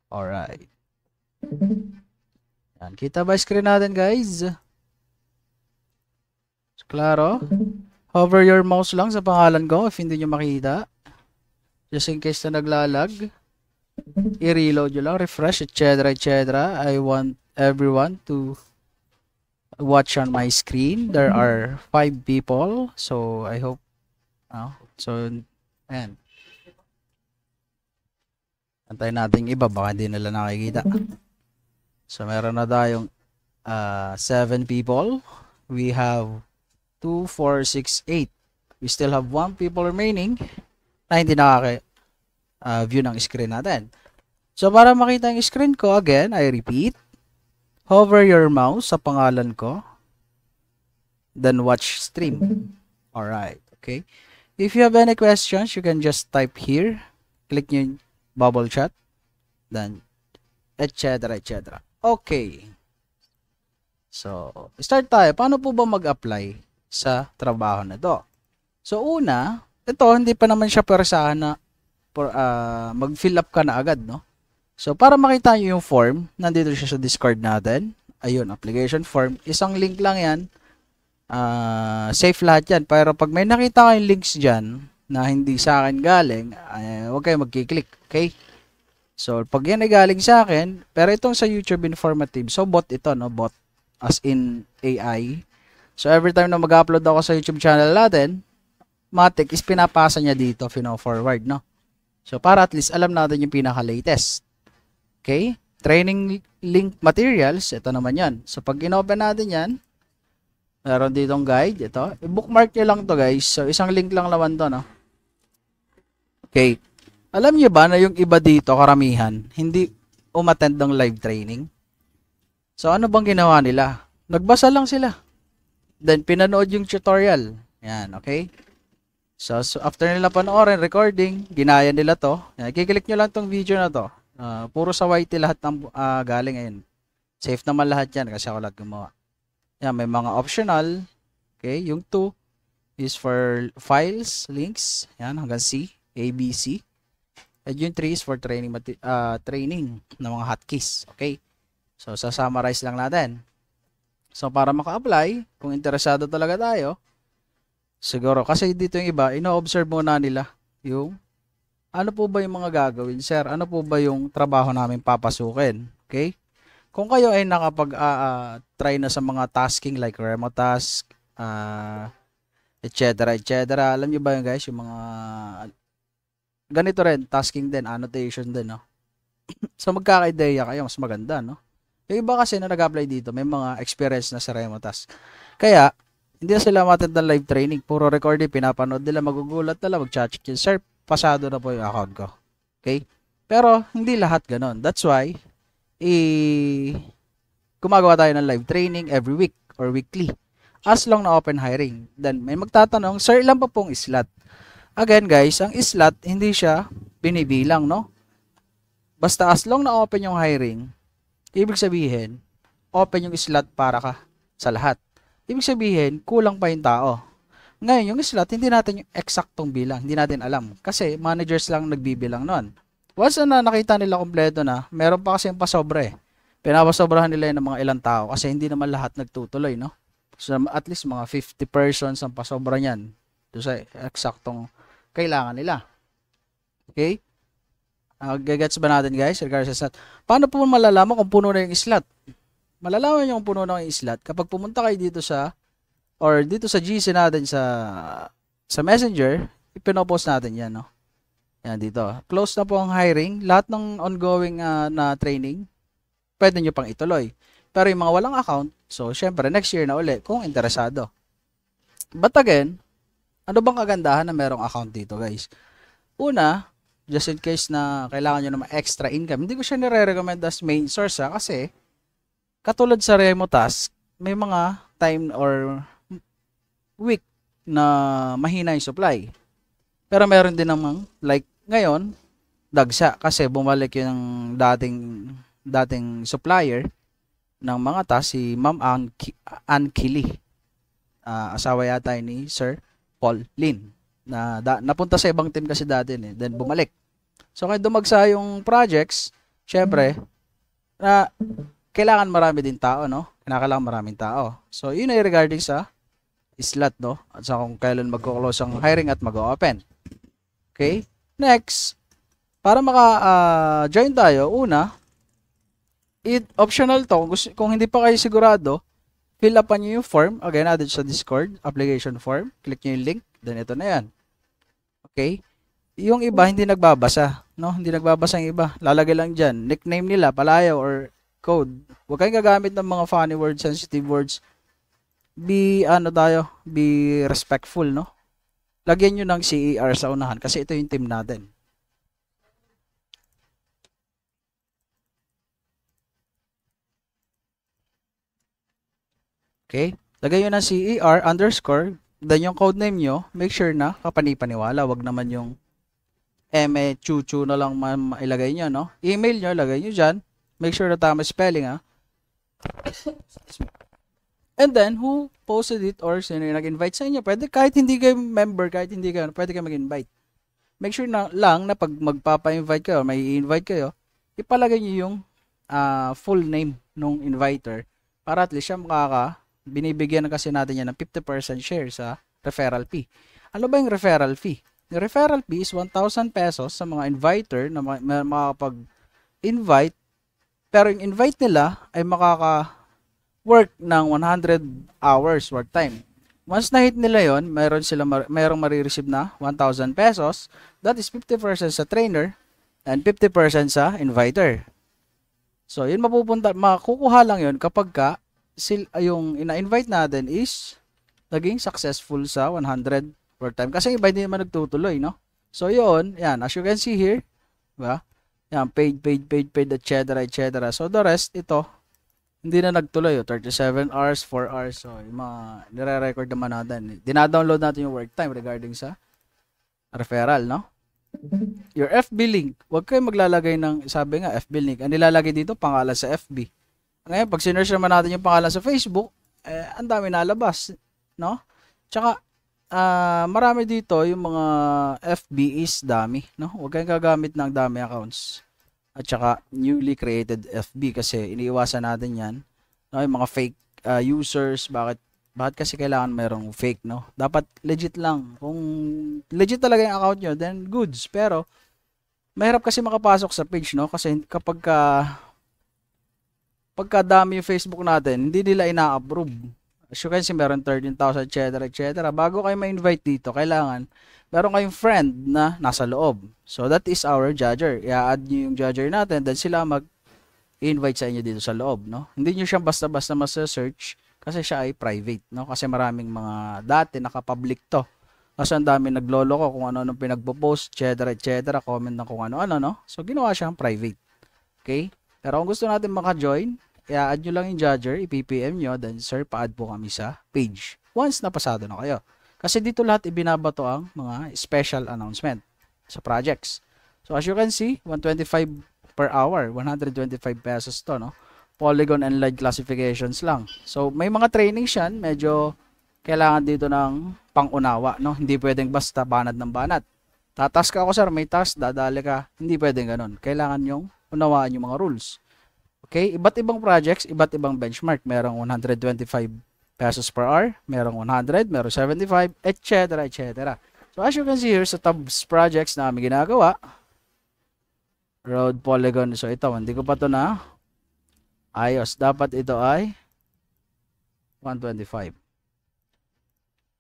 Alright. Yan. Kita ba screen natin, guys? Klaro? Hover your mouse lang sa pangalan ko if hindi nyo makita. Just in case na naglalag. I-reload nyo lang, refresh, etc. etc. I want everyone to watch on my screen. There are 5 people. So, I hope. So, ayan. Antayin natin iba. Baka hindi nila nakikita. So, meron na tayong 7 people. We have 2, 4, 6, 8. We still have 1 people remaining na hindi view ng screen natin. So, para makita yung screen ko, again, I repeat, hover your mouse sa pangalan ko, then watch stream. Alright, okay. If you have any questions, you can just type here, click nyo yung bubble chat, then, etc. etc. Okay. So, start tayo. Paano po ba mag-apply sa trabaho na to? So, una, ito, hindi pa naman siya persahan na mag-fill up ka na agad, no? So, para makita nyo yung form, nandito siya sa Discord natin. Ayun, application form. Isang link lang yan. Safe lahat yan. Pero pag may nakita kayong links dyan na hindi sa akin galing, huwag kayo magkiklik. Okay? So, pag yan ay galing sa akin, pero itong sa YouTube Informative, so bot ito, no? Bot. As in AI. So, every time na mag-upload ako sa YouTube channel natin, Matic is pinapasa niya dito, forward, no? So, para at least alam natin yung pinaka-latest. Okay? Training link materials, ito naman yan. So, pag in-open natin yan, meron ditong guide, ito. I-bookmark nyo lang to guys. So, isang link lang naman to, no? Okay. Alam niyo ba na yung iba dito, karamihan, hindi umattend ng live training? So, ano bang ginawa nila? Nagbasa lang sila. Then, pinanood yung tutorial. Yan, okay? So after nila panoorin, recording, ginaya nila to. Yan, kiklik nyo lang tong video na to. Puro sa YT lahat ng galing ngayon. Safe naman lahat yan kasi ako lahat gumawa. Yan, may mga optional. Okay, yung 2 is for files, links. Yan, hanggang C, A, B, C. And yung 3 is for training ng mga hotkeys. Okay? So, sa-summarize lang natin. So, para maka-apply, kung interesado talaga tayo, siguro, kasi dito yung iba, ino-observe muna nila yung ano po ba yung mga gagawin, sir? Ano po ba yung trabaho namin papasukin? Okay? Kung kayo ay nakapag-try na sa mga tasking like remote task, etc. etc. Alam niyo ba yun guys, yung mga ganito rin, tasking din, annotation din, no? So, magkaka-ideya kayo, mas maganda, no? Yung iba kasi na nag-apply dito, may mga experience na sa remote task. Kaya, hindi na sila matend ng live training. Puro recording, pinapanood nila, magugulat nila, mag-chat yun. Sir, pasado na po yung account ko. Okay? Pero, hindi lahat ganon. That's why, gumagawa tayo ng live training every week or weekly. As long na open hiring. Then, may magtatanong, sir, ilan pa pong slot? Again, guys, ang slot, hindi siya binibilang, no? Basta as long na open yung hiring, ibig sabihin, open yung slot para ka sa lahat. Ibig sabihin, kulang pa yung tao. Ngayon, yung slot, hindi natin yung eksaktong bilang. Hindi natin alam. Kasi, managers lang nagbibilang nun. Once na nakita nila kompleto na, meron pa kasi yung pasobre. Pinapasobrahan nila yun ng mga ilang tao kasi hindi naman lahat nagtutuloy, no? So, at least mga 50 persons ang pasobra niyan. Doon sa eksaktong kailangan nila. Okay? Gagets ba natin guys? Regardless sa slot. Paano po malalaman kung puno na yung slot? Malalaman nyo kung puno na yung slot kapag pumunta kayo dito sa dito sa GC natin sa Messenger, ipinopost natin yan, no? Yan dito. Close na po ang hiring. Lahat ng ongoing na training, pwede nyo pang ituloy. Pero yung mga walang account, so syempre next year na uli kung interesado. But again, ano bang kagandahan na merong account dito guys? Una, just in case na kailangan nyo naman extra income, hindi ko siya nire-recommend as main source kasi katulad sa remote task, may mga time or week na mahina yung supply. Pero meron din namang like ngayon, dagsa kasi bumalik yung dating supplier ng mga task, si Ma'am Ann Kili. Asawa yata ni Sir Paul Lin. Napunta sa ibang team kasi dati then bumalik. So kaya dumagsa yung projects, syempre, na kailangan marami din tao, no? Kailangan maraming tao. So, yun ay regarding sa slot, no? At sa kung kailan magko-close ang hiring at mag-open. Okay? Next, para maka-join tayo, una, optional to. Kung hindi pa kayo sigurado, fill up nyo yung form. Again, added sa Discord, application form. Click nyo yung link. Then, ito na yan. Okay? Yung iba, hindi nagbabasa. No? Hindi nagbabasa yung iba. Lalagay lang dyan. Nickname nila, palayaw, or code. Huwag kayong gagamit ng mga funny words, sensitive words. Be respectful, no? Lagyan nyo ng CER sa unahan kasi ito yung team natin. Okay? Lagyan nyo ng CER underscore, then yung code name nyo, make sure na kapani-paniwala. Wag naman yung chuchu na lang mailagay nyo, no? Email nyo, lagay nyo dyan. Make sure na tama spelling, ha? And then, who posted it or sino yung nag-invite sa inyo? Pwede, kahit hindi kayo member, pwede kayo mag-invite. Make sure na lang na pag magpapa-invite kayo, may i-invite kayo, ipalagay nyo yung full name nung inviter para at least siya binibigyan kasi natin yan ng 50% share sa referral fee. Ano ba yung referral fee? Yung referral fee is 1,000 pesos sa mga inviter na makakapag-invite, pero yung invite nila ay work ng 100 hours work time. Once na-hit nila yon, mayroong marireceive na 1,000 pesos. That is 50% sa trainer and 50% sa inviter. So, yun makukuha lang yun kapag yung ina-invite natin is naging successful sa 100 work time. Kasi iba hindi naman nagtutuloy, no? So, yun, yan. As you can see here, diba? Yan, paid, etc. So, the rest, ito, hindi na nagtuloy. 37 hours, 4 hours. So, yung mga nire-record naman natin. Dina-download natin yung work time regarding sa referral, no? Your FB link. Huwag kayo maglalagay ng, sabi nga, FB link. Ang nilalagay dito, pangalan sa FB. Ngayon, pag sinerge naman natin yung pangalan sa Facebook, ang dami nalabas, no? Tsaka, marami dito, yung mga FB is dami, no? Huwag kayong gagamit ng dami accounts. At saka, newly created FB kasi iniiwasan natin yan. No? Yung mga fake users, bakit kasi kailangan mayroong fake, no? Dapat legit lang. Kung legit talaga yung account nyo, then goods. Pero, mahirap kasi makapasok sa page, no? Kasi pagkadami yung Facebook natin, hindi nila ina-approve. As you can see, meron 13,000, etc. Bago kayo ma-invite dito, kailangan meron kayong friend na nasa loob. So, that is our judger. I-add nyo yung judger natin, then sila mag-invite sa inyo dito sa loob, no? Hindi nyo siya basta-basta mas-search kasi siya ay private, no? Kasi maraming mga dati naka-public to. Kasi ang dami nagloloko kung ano-ano pinagpo-post, etc. Comment na kung ano-ano, no? So, ginawa siyang private. Okay? Pero kung gusto natin maka-join, i-add nyo lang yung judger, i-PPM nyo, then sir, pa-add po kami sa page. Once na pasado na kayo. Kasi dito lahat ibinabato ang mga special announcement sa projects. So as you can see, 125 per hour, 125 pesos to, no? Polygon and light classifications lang. So may mga trainings yan, medyo kailangan dito ng pangunawa, no? Hindi pwedeng basta banat ng banat. Tatas ka ako, sir, may task, dadali ka. Hindi pwedeng ganun. Kailangan yung unawaan yung mga rules. Okay? Iba't ibang projects, iba't ibang benchmark. Merong 125 pesos per hour, merong 100, merong 75, etc. So, as you can see here sa tabs projects na aming ginagawa, road polygon. So, ito, hindi ko pa ito na ayos. Dapat ito ay 125.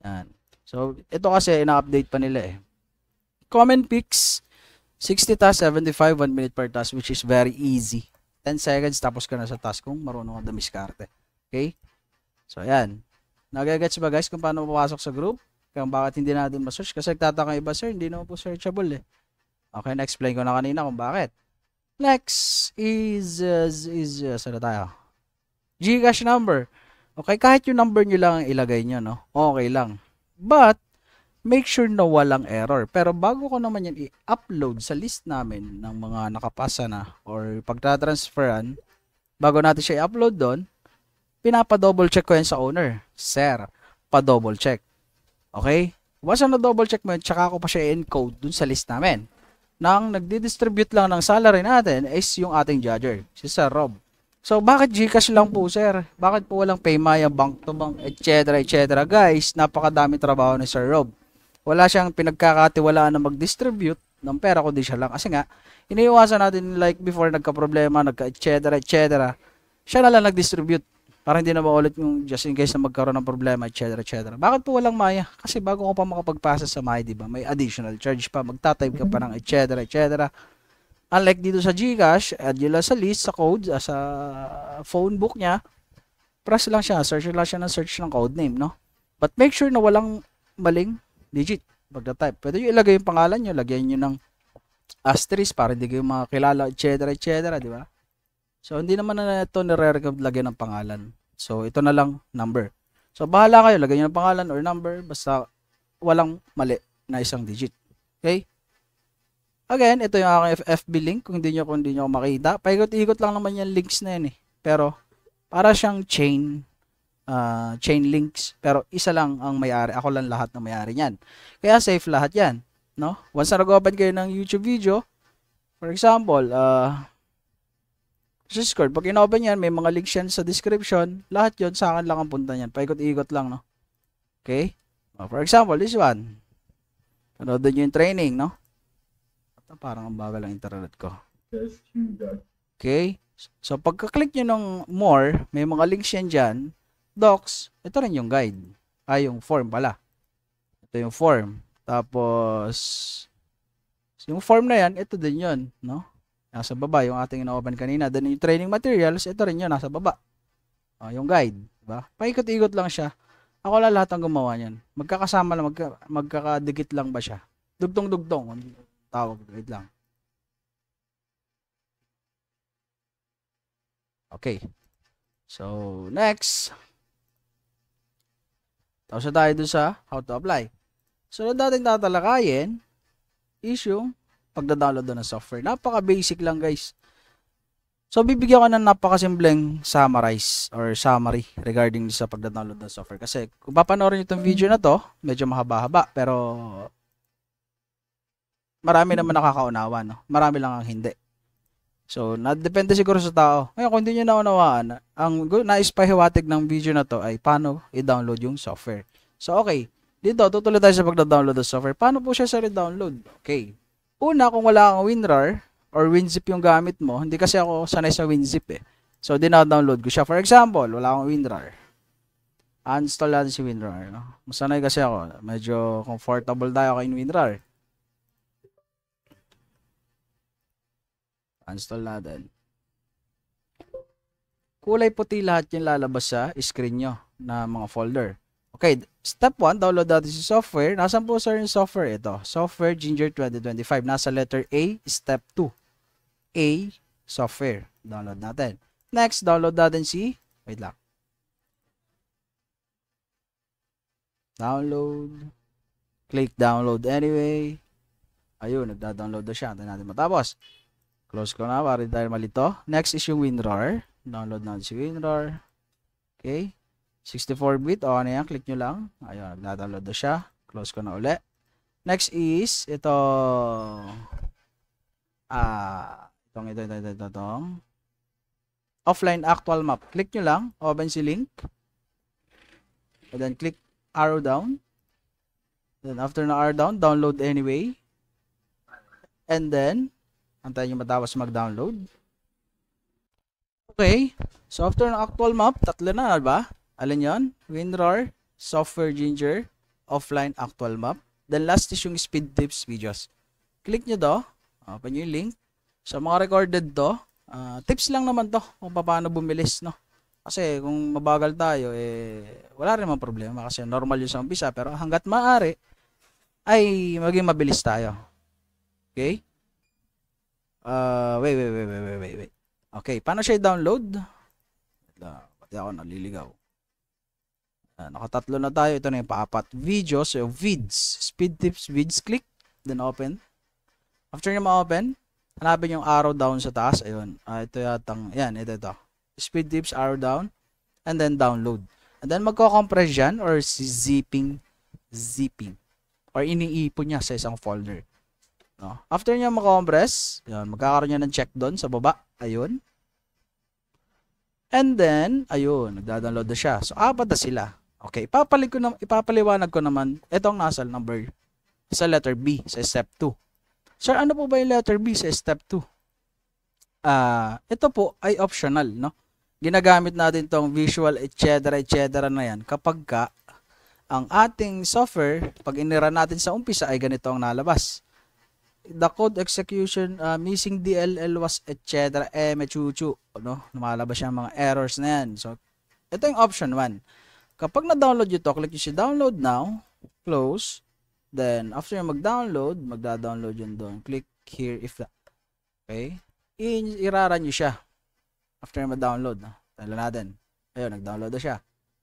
Yan. So, ito kasi ina-update pa nila eh. Comment pics, 60 tasks, 75, 1 minute per task, which is very easy. 10 seconds, tapos ka na sa task kung marunong ka dumiskarte. Okay? So, ayan. Nagagets ba guys kung paano mapapasok sa group? Kung bakit hindi natin ma-search? Kasi nagtataka iba, sir, hindi naman po searchable eh. Okay, na-explain ko na kanina kung bakit. Next is saan na tayo? Gcash number. Okay, kahit yung number nyo lang ang ilagay nyo, no? Okay lang. But, make sure na walang error. Pero bago ko naman yan i-upload sa list namin ng mga nakapasa na or pagtatransferan, bago natin siya i-upload doon, pinapa-double check ko yan sa owner. Sir, pa-double check. Okay? Once na double check mo yun, tsaka ko pa siya i-encode dun sa list namin. nang nagdi-distribute lang ng salary natin is yung ating judger, si Sir Rob. So, bakit GCash lang po, sir? Bakit po walang Paymaya, bank to bank, etc., etc.? Guys, napakadami trabaho ni Sir Rob. Wala siyang pinagkakatiwalaan na mag-distribute ng pera, kundi siya lang. Kasi nga, iniiwasan natin like before, nagka-problema, nagka-etc., etc. Siya na lang nag-distribute. Para hindi na maulit yung just in case na magkaroon ng problema, etc., etc. Bakit po walang Maya? Kasi bago ko pa makapagpasa sa Maya, di ba? May additional charge pa. Magta-type ka pa ng etc., etc. Unlike dito sa GCash, add nyo lang sa list, sa code, sa phone book niya, press lang siya, search lang siya ng search ng code name, no? But make sure na walang maling digit pagda-type. Pwede nyo ilagay yung pangalan nyo, lagyan nyo ng asterisk para hindi kayo makakilala, etc., etc., di ba? So, hindi naman na ito nire-recommend lagyan ng pangalan. So, ito na lang, number. So, bahala kayo, lagyan nyo ng pangalan or number, basta walang mali na isang digit. Okay? Again, ito yung aking FB link, kung hindi nyo makita. Paikot-ikot lang naman yung links na yun eh. Pero, para siyang chain links. Pero, isa lang ang may-ari. Ako lang lahat ng may-ari niyan. Kaya, safe lahat yan. No? Once na nag-open kayo ng YouTube video, for example, Discord, pag in-open yan, may mga links yan sa description. Lahat yon sa akin lang ang punta niyan. Paikot-ikot lang, no? Okay? For example, this one. Panoodin nyo yung training, no? Parang ang bagal ang internet ko. Okay? So, pagka-click nyo ng more, may mga links yan dyan. Docs, ito rin yung guide. Yung form pala. Ito yung form. Tapos, yung form na yan, ito din yun, no? Nasa baba, yung ating ina-open kanina. Then yung training materials, ito rin yun, nasa baba. Yung guide, diba? Paikot-ikot lang siya. Ako lang lahat ang gumawa niyan. Magkakasama lang, magkakadikit lang ba siya? Dugtong-dugtong. Tawag, wait lang. Okay. So, next. Tapos na tayo dun sa how to apply. So, dating tatalakayin is yung pagda-download ng software. Napaka-basic lang, guys. So, bibigyan ko ng napakasimpleng summary regarding sa pagda-download ng software. Kasi, kung papanoorin nyo itong video na to, medyo mahaba-haba, pero marami naman nakakaunawa, no? Marami lang ang hindi. So, depende siguro sa tao. Ngayon, kung hindi nyo naunawaan, ang nais-pahiwatig ng video na to ay paano i-download yung software. So, okay. Dito, tutuloy tayo sa pagda-download ng software. Paano po siya sa re-download? Okay. Una, kung wala kang WinRAR or WinZip yung gamit mo, hindi kasi ako sanay sa WinZip eh. So, dina-download ko siya. For example, wala akong WinRAR. Uninstall natin si WinRAR. No? Masanay kasi ako. Medyo comfortable tayo kay WinRAR. Uninstall natin. Kulay puti lahat yung lalabas sa screen nyo na mga folder. Okay, step 1, download natin si software. Nasaan po sir yung software? Ito, Software Ginger 2025. Nasa letter A, step 2. A, software. Download natin. Next, download natin si, wait lang. Download. Click download anyway. Ayun, nagda-download na siya. Antayin natin matapos. Close ko na para hindi tayo malito. Next is yung WinRAR. Download natin si WinRAR. Okay. 64-bit. O, ano yan? Click nyo lang. Ayun, nagda-download na siya. Close ko na uli. Next is, ito. Itong. Offline actual map. Click nyo lang. Open si link. And then, click arrow down. Then, after na arrow down, download anyway. And then, antayin nyo matapos mag-download. Okay. So, after ng actual map, tatlo na, ba? Alin yon? WinRAR, Software Ginger, Offline Actual Map. Then, last is yung Speed Tips videos. Click nyo to. Open nyo yung link. So, mga recorded to. Tips lang naman to kung paano bumilis, no? Kasi, kung mabagal tayo, wala rin naman problema. Kasi, normal yung sa umpisa. Pero, hanggat maaari, ay maging mabilis tayo. Okay? Wait. Okay, paano siya i-download? Pati ako naliligaw. Nakatatlo na tayo. Ito na yung paapat. Videos, so vids. Speed tips, vids. Click. Then open. After nyo ma-open, hanapin yung arrow down sa taas. Ayun. Ito yatang, yan, ito. Speed tips, arrow down. And then download. And then magko-compress yan or zipping. Or iniipon niya sa isang folder. No? After niya makompress, yun, magkakaroon niya ng check doon sa baba. Ayun. And then, ayun, nagda-download na siya. So, apat na sila. Okay, ipapaliwanag ko naman itong nasal number sa letter B, sa step 2. Sir, ano po ba yung letter B sa step 2? Ito po ay optional, no? Ginagamit natin tong visual, etc. na yan kapag ka ang ating software, pag inira natin sa umpisa, ay ganito ang nalabas. The code execution missing DLL was etc. Mechuchu, no? Lumalabas yung mga errors na yan. So, ito yung option 1. Kapag na-download nyo to, click nyo si download now, close, then after mag-download, magda-download yun doon. Click here if that. Okay? Irara nyo siya after mag-download. Tala natin. Ayun, nag-download na siya.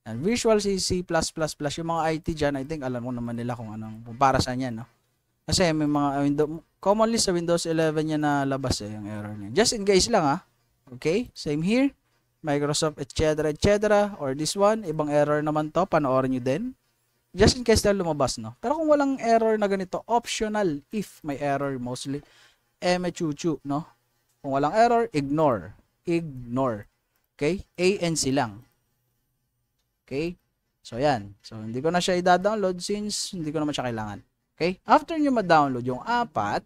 And Visual C, C++, yung mga IT dyan, I think alam mo naman nila kung para saan yan, no? Kasi may mga commonly sa Windows 11 yan na labas yung error niya. Just in case lang, Okay? Same here. Microsoft, etc. Or this one, ibang error naman to, panoorin nyo din. Just in case na lumabas, no? Pero kung walang error na ganito, optional if may error mostly, mechuchu, no? Kung walang error, ignore. Okay? ANC lang. Okay? So, yan. So, hindi ko na siya i-download since hindi ko naman siya kailangan. Okay? After nyo ma-download yung apat,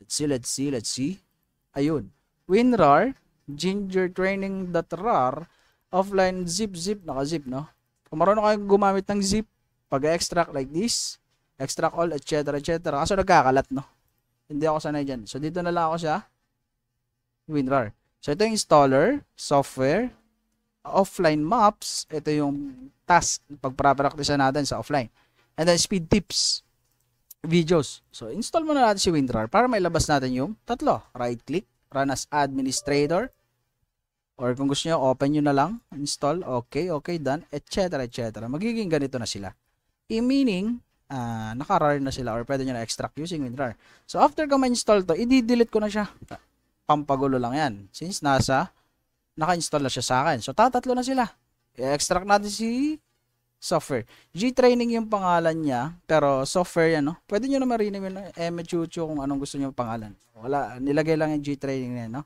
let's see. Ayun. WinRAR, gingertraining.rar, offline zip, naka-zip, no? Kung marunong kayong gumamit ng zip, pag-extract like this, extract all, etc. Kaso nagkakalat, no? Hindi ako sanay dyan. So, dito na lang ako sa WinRAR. So, ito yung installer, software, offline maps, ito yung task, pagpapraktisan natin sa offline. And then, speed tips, videos. So, install muna natin si WinRAR para mailabas natin yung tatlo. Right-click, run as administrator, or kung gusto nyo, open nyo na lang, install, okay, done, etc. Magiging ganito na sila. Meaning, naka-RAR na sila or pwede nyo na extract using WinRAR. So, after ko ma-install to, i-delete ko na siya. Pampagulo lang yan. Since naka-install na siya sa akin. So, tatatlo na sila. I-extract natin si software. G-Training yung pangalan niya, pero software yan, no? Pwede nyo na marinig yung mechuchu kung anong gusto nyo pangalan. Wala, nilagay lang yung G-Training na yan, no?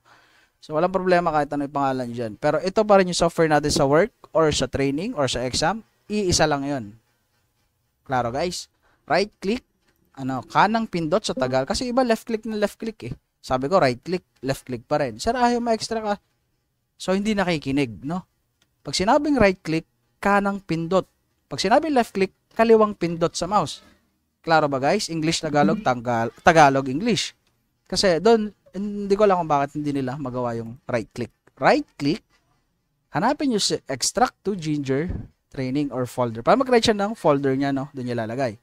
So, walang problema kahit ano yung pangalan dyan. Pero ito pa rin yung software natin sa work or sa training or sa exam. Iisa lang yun. Klaro, guys? Right-click, kanang pindot sa Tagal. Kasi iba left-click na left-click eh. Sabi ko, right-click, left-click pa rin. Sir, ayaw ma-extra ka. So, hindi nakikinig, no? Pag sinabing right-click, kanang pindot. Pag sinabing left-click, kaliwang pindot sa mouse. Klaro ba, guys? English, Tagalog, Tagalog, English. Kasi doon, hindi ko alam kung bakit hindi nila magawa yung right-click. Right-click, hanapin nyo si extract to Ginger training or folder. Para mag-write siya ng folder niya, no? Doon niya lalagay.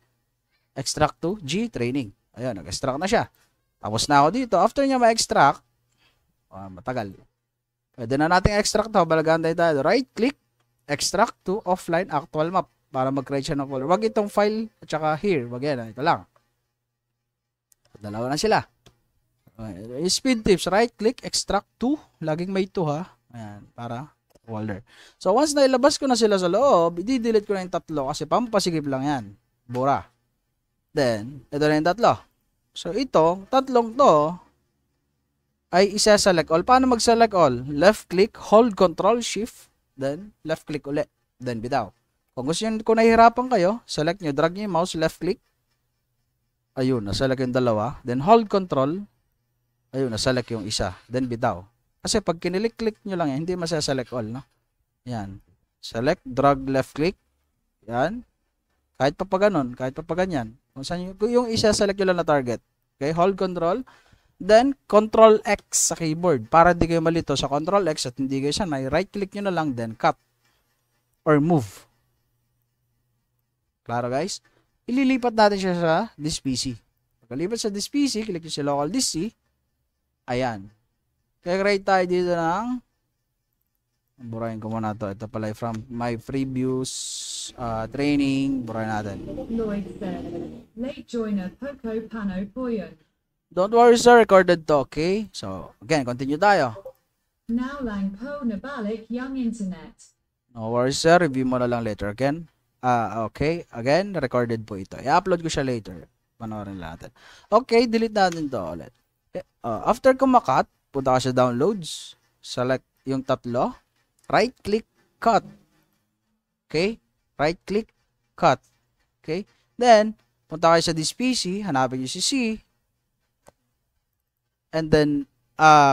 Extract to G training. Ayan, nag-extract na siya. Tapos na ako dito. After niya ma-extract, matagal. Pwede na natin extract to. Balagaan tayo. Right-click, extract to offline actual map. Para mag-create siya ng folder. Wag itong file at saka here. Wag yan. Ito lang. Dalawa na sila. Speed tips. Right-click, extract to. Laging may to, ha. Ayan. Para folder. So, once na ilabas ko na sila sa loob, i-delete ko na yung tatlo kasi pampasigip lang yan. Bura. Then, ito na yung tatlo. So, ito, tatlong to, ay isa-select all. Paano mag-select all? Left-click, hold Control Shift, then left-click ulit. Then, bitaw. Kung gusto nyo, kung nahihirapan kayo, select nyo, drag nyo yung mouse, left-click. Ayun, na-select yung dalawa. Then, hold Control. Ayun, na-select yung isa. Then, bitaw. Kasi pag kinilik-click nyo lang yan, hindi masa-select all, no? Yan. Select, drag, left-click. Yan. Kahit pa ganun, kahit pa ganyan. Kung saan yung isa-select nyo lang na target. Okay, hold Control. Then, Control X sa keyboard. Para hindi kayo malito sa Control X at hindi kayo sanay, right-click nyo na lang, then cut. Or move. Klaro, guys? Ililipat natin siya sa this PC. Pagkalipat sa this PC, click nyo sa local disk C. Ayan. Kaya create tayo dito ng burahin ko muna ito. Ito pala from my previous training. Burahin natin. Lloyd said, late joiner Poco Pano Poyon. Don't worry sir, recorded to, okay? So, again, continue tayo. Now lang po nabalik young internet. No worries sir, review mo na lang later again. Okay, again, recorded po ito. I-upload ko siya later. Panoorin natin. Okay, delete natin to ulit. After ko makat, punta ka sa downloads. Select yung tatlo. Right click, cut. Okay? Right click, cut. Okay? Then, punta kayo sa this PC, hanapin nyo si C. And then,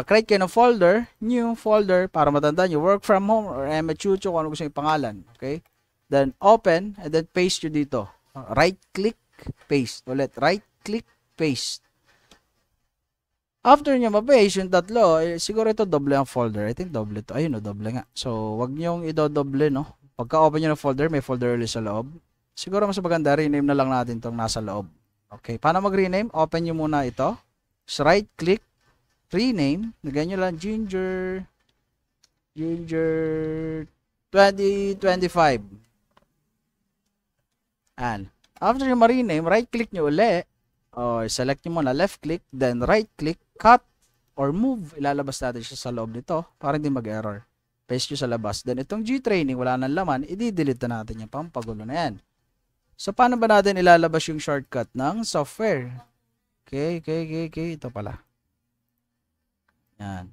create kayo ng folder, new folder, para matandaan nyo, work from home or MHUCHO, kung ano gusto yung pangalan. Okay? Then, open, and then paste nyo dito. Right click, paste. Ulit, right click, paste. After nyo ma-paste yung tatlo, siguro ito doble ang folder. I think doble to. Ayun, no, doble nga. So, wag nyo idodoble, no? Pagka-open nyo ng folder, may folder ulit sa loob. Siguro mas maganda, rename na lang natin itong nasa loob. Okay, paano mag-rename? Open nyo muna ito. So, right-click, rename. Lagyan nyo lang Ginger 2025. And, after nyo ma-rename, right-click nyo ulit. Or select nyo muna, left-click, then right-click, cut, or move. Ilalabas natin siya sa loob nito para hindi mag-error. Paste nyo sa labas. Then, itong G-Training, wala nang laman, i-delete na natin yung pampagulo na yan. So, paano ba natin ilalabas yung shortcut ng software? Okay. Ito pala. Yan.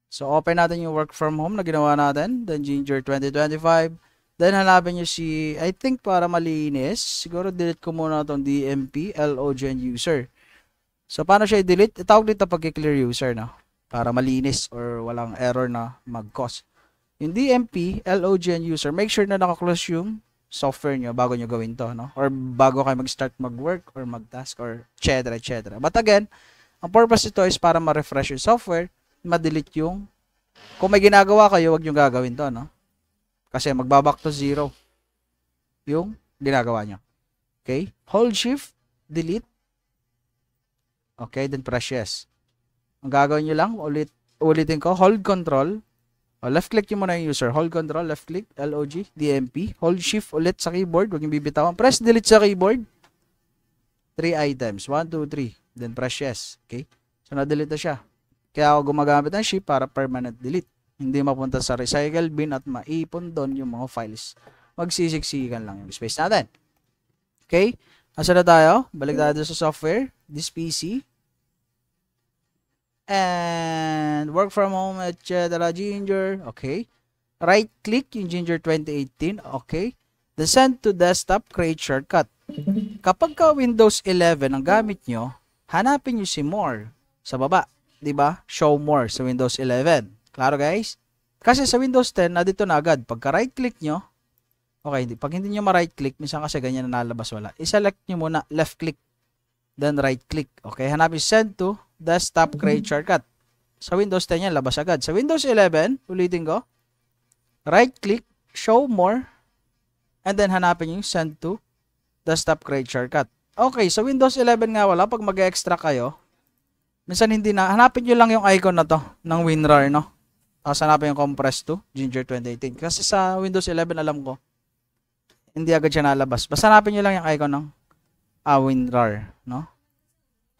So, open natin yung work from home na ginawa natin. Then, Ginger 2025. Then, hanapin nyo si, I think para malinis, siguro delete ko muna itong DMP, login user. So, paano siya i-delete? Itawag dito pag-clear user, no? Para malinis or walang error na mag-cause. Yung DMP, login user, make sure na naka-close yung software nyo bago nyo gawin to, no? Or bago kayo mag-start mag-work or mag-task or etc. But again, ang purpose ito is para ma-refresh yung software, ma-delete yung, kung may ginagawa kayo, wag nyo gagawin to, no? Kasi magbaback to 0 yung ginagawa nyo. Okay? Hold shift, delete. Okay, then press yes. Ang gagawin nyo lang, ulitin ko, hold control. Left click nyo muna yung user. Hold control, left click, LOG, DMP. Hold shift ulit sa keyboard, huwag yung bibitawan. Press delete sa keyboard. 3 items. 1, 2, 3. Then press yes. Okay? So, na-delete na siya. Kaya ako gumagamit ng shift para permanent delete. Hindi mapunta sa recycle bin at maipon doon yung mga files. Magsisiksikan lang yung space natin. Okay? Asa na tayo? Balik tayo sa software. This PC. And work from home, etc. Ginger. Okay. Right click yung Ginger 2018. Okay. Then send to desktop, create shortcut. Kapag ka Windows 11 ang gamit nyo, hanapin nyo si more sa baba. Diba? Show more sa Windows 11. Klaro guys? Kasi sa Windows 10, na dito na agad. Pagka right click nyo, okay, pag hindi nyo ma-right click, minsan kasi ganyan na nalabas wala. I-select nyo muna left click, then right click. Okay, hanapin send to desktop, create shortcut. Sa Windows 10 yan, labas agad. Sa Windows 11, ulitin ko, right click, show more, and then hanapin yung send to desktop, create shortcut. Okay, sa Windows 11 nga wala, pag mag-extract kayo, minsan hindi na, hanapin nyo lang yung icon na to, ng WinRAR, no? Tapos hanapin yung compress to, Ginger 2018. Kasi sa Windows 11, alam ko, hindi agad siya nalabas. Basta hanapin nyo lang yung icon ng WinRAR, no?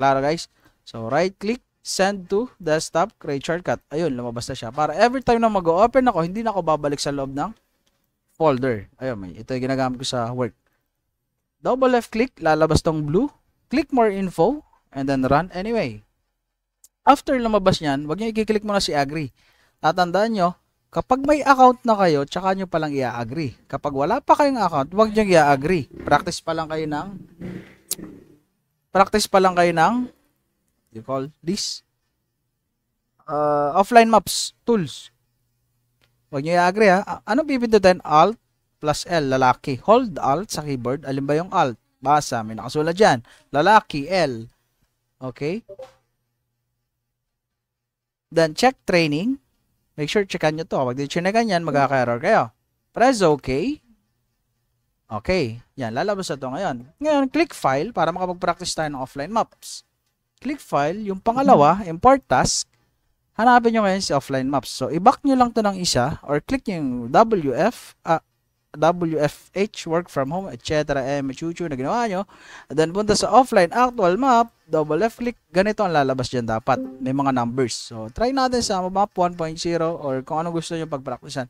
Klaro guys? So, right click, send to desktop, create shortcut. Ayun, lumabas na siya. Para every time na mag-open ako, hindi na ako babalik sa loob ng folder. Ayun, ito yung ginagamit ko sa work. Double left click, lalabas tong blue. Click more info, and then run anyway. After lumabas niyan, wag niyo i-click muna si agree. Tatandaan nyo, kapag may account na kayo, tsaka nyo palang i-agree. Kapag wala pa kayong account, wag nyo i-agree. Practice pa lang kayo ng you call this offline maps tools. Wag nyo i-agree ha. Ano pipindutin? Alt plus L, lalaki. Hold Alt sa keyboard. Alin ba yung Alt? Basa, may nakasulat dyan. Lalaki, L. Okay? Then check training. Make sure checkan nyo to. Pag di checkan yan, magkaka-error kayo. Press OK. Okay. Yan, lalabas na to ngayon. Ngayon, click file para makapag-practice tayo ng offline maps. Click file. Yung pangalawa, import task. Hanapin nyo ngayon si offline maps. So, i-back nyo lang to ng isa or click nyo yung WFH, work from home, etc. MHUCHO na ginawa nyo. And then, punta sa offline actual map, double left click, ganito ang lalabas dyan dapat. May mga numbers. So, try natin sa map 1.0 or kung ano gusto nyo pag-practicean.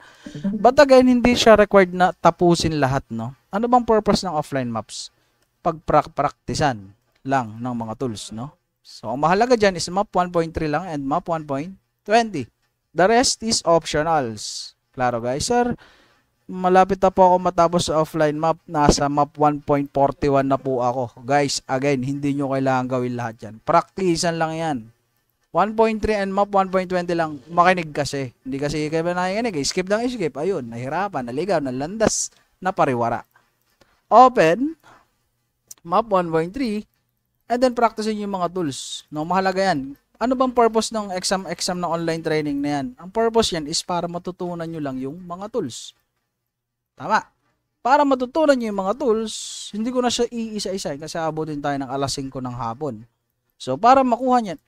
But again, hindi siya required na tapusin lahat, no? Ano bang purpose ng offline maps? Pag-practicean. lang ng mga tools, no? So, ang mahalaga dyan is map 1.3 lang and map 1.20. The rest is optionals. Klaro guys, sir, malapit na po ako matapos sa offline map. Nasa map 1.41 na po ako. Guys, again, hindi nyo kailangan gawin lahat yan. Praktisan lang yan. 1.3 and map 1.20 lang. Makinig kasi. Hindi kasi kayo nakikinig. Skip lang skip. Ayun, nahirapan, naligaw, nalandas, napariwara. Open, map 1.3, and then practicein yung mga tools. No, mahalaga yan. Ano bang purpose ng exam ng online training na yan? Ang purpose yan is para matutunan nyo lang yung mga tools. Tama. Para matutunan nyo yung mga tools, hindi ko na siya iisa-isa kasi abutin tayo ng alas 5 ng hapon. So, para makuha niyan,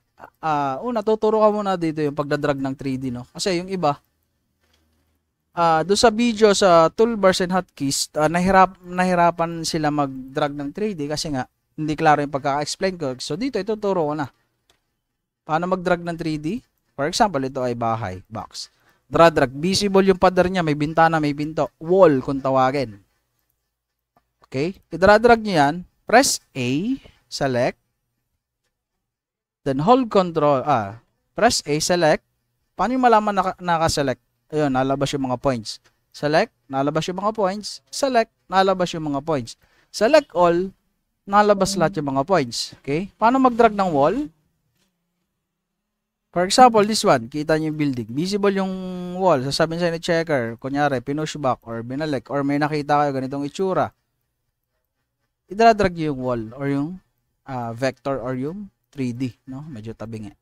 una, tuturo ka muna dito yung pagdadrag ng 3D, no? Kasi yung iba, doon sa video sa toolbars and hotkeys, nahirapan sila mag-drag ng 3D kasi nga, hindi klaro yung pagkaka-explain ko. So, dito, ituturo ko na. Paano mag-drag ng 3D? For example, ito ay bahay, box. Drag. Visible yung pader niya. May bintana, may pinto. Wall, kung tawagin. Okay? I-drag nyo yan. Press A. Select. Then hold control. Press A. Select. Paano yung malaman naka-select? Ayun, nalabas yung mga points. Select. Nalabas yung mga points. Select. Nalabas yung mga points. Select all. Nalabas lahat yung mga points. Okay? Paano mag-drag ng wall? For example, this one, kita niyo yung building. Visible yung wall. Sasabihin sa'yo ni checker, kunyari, pinush back or binalik or may nakita kayo ganitong itsura. Idradrag niyo yung wall or yung vector or yung 3D. No? Medyo tabing eh.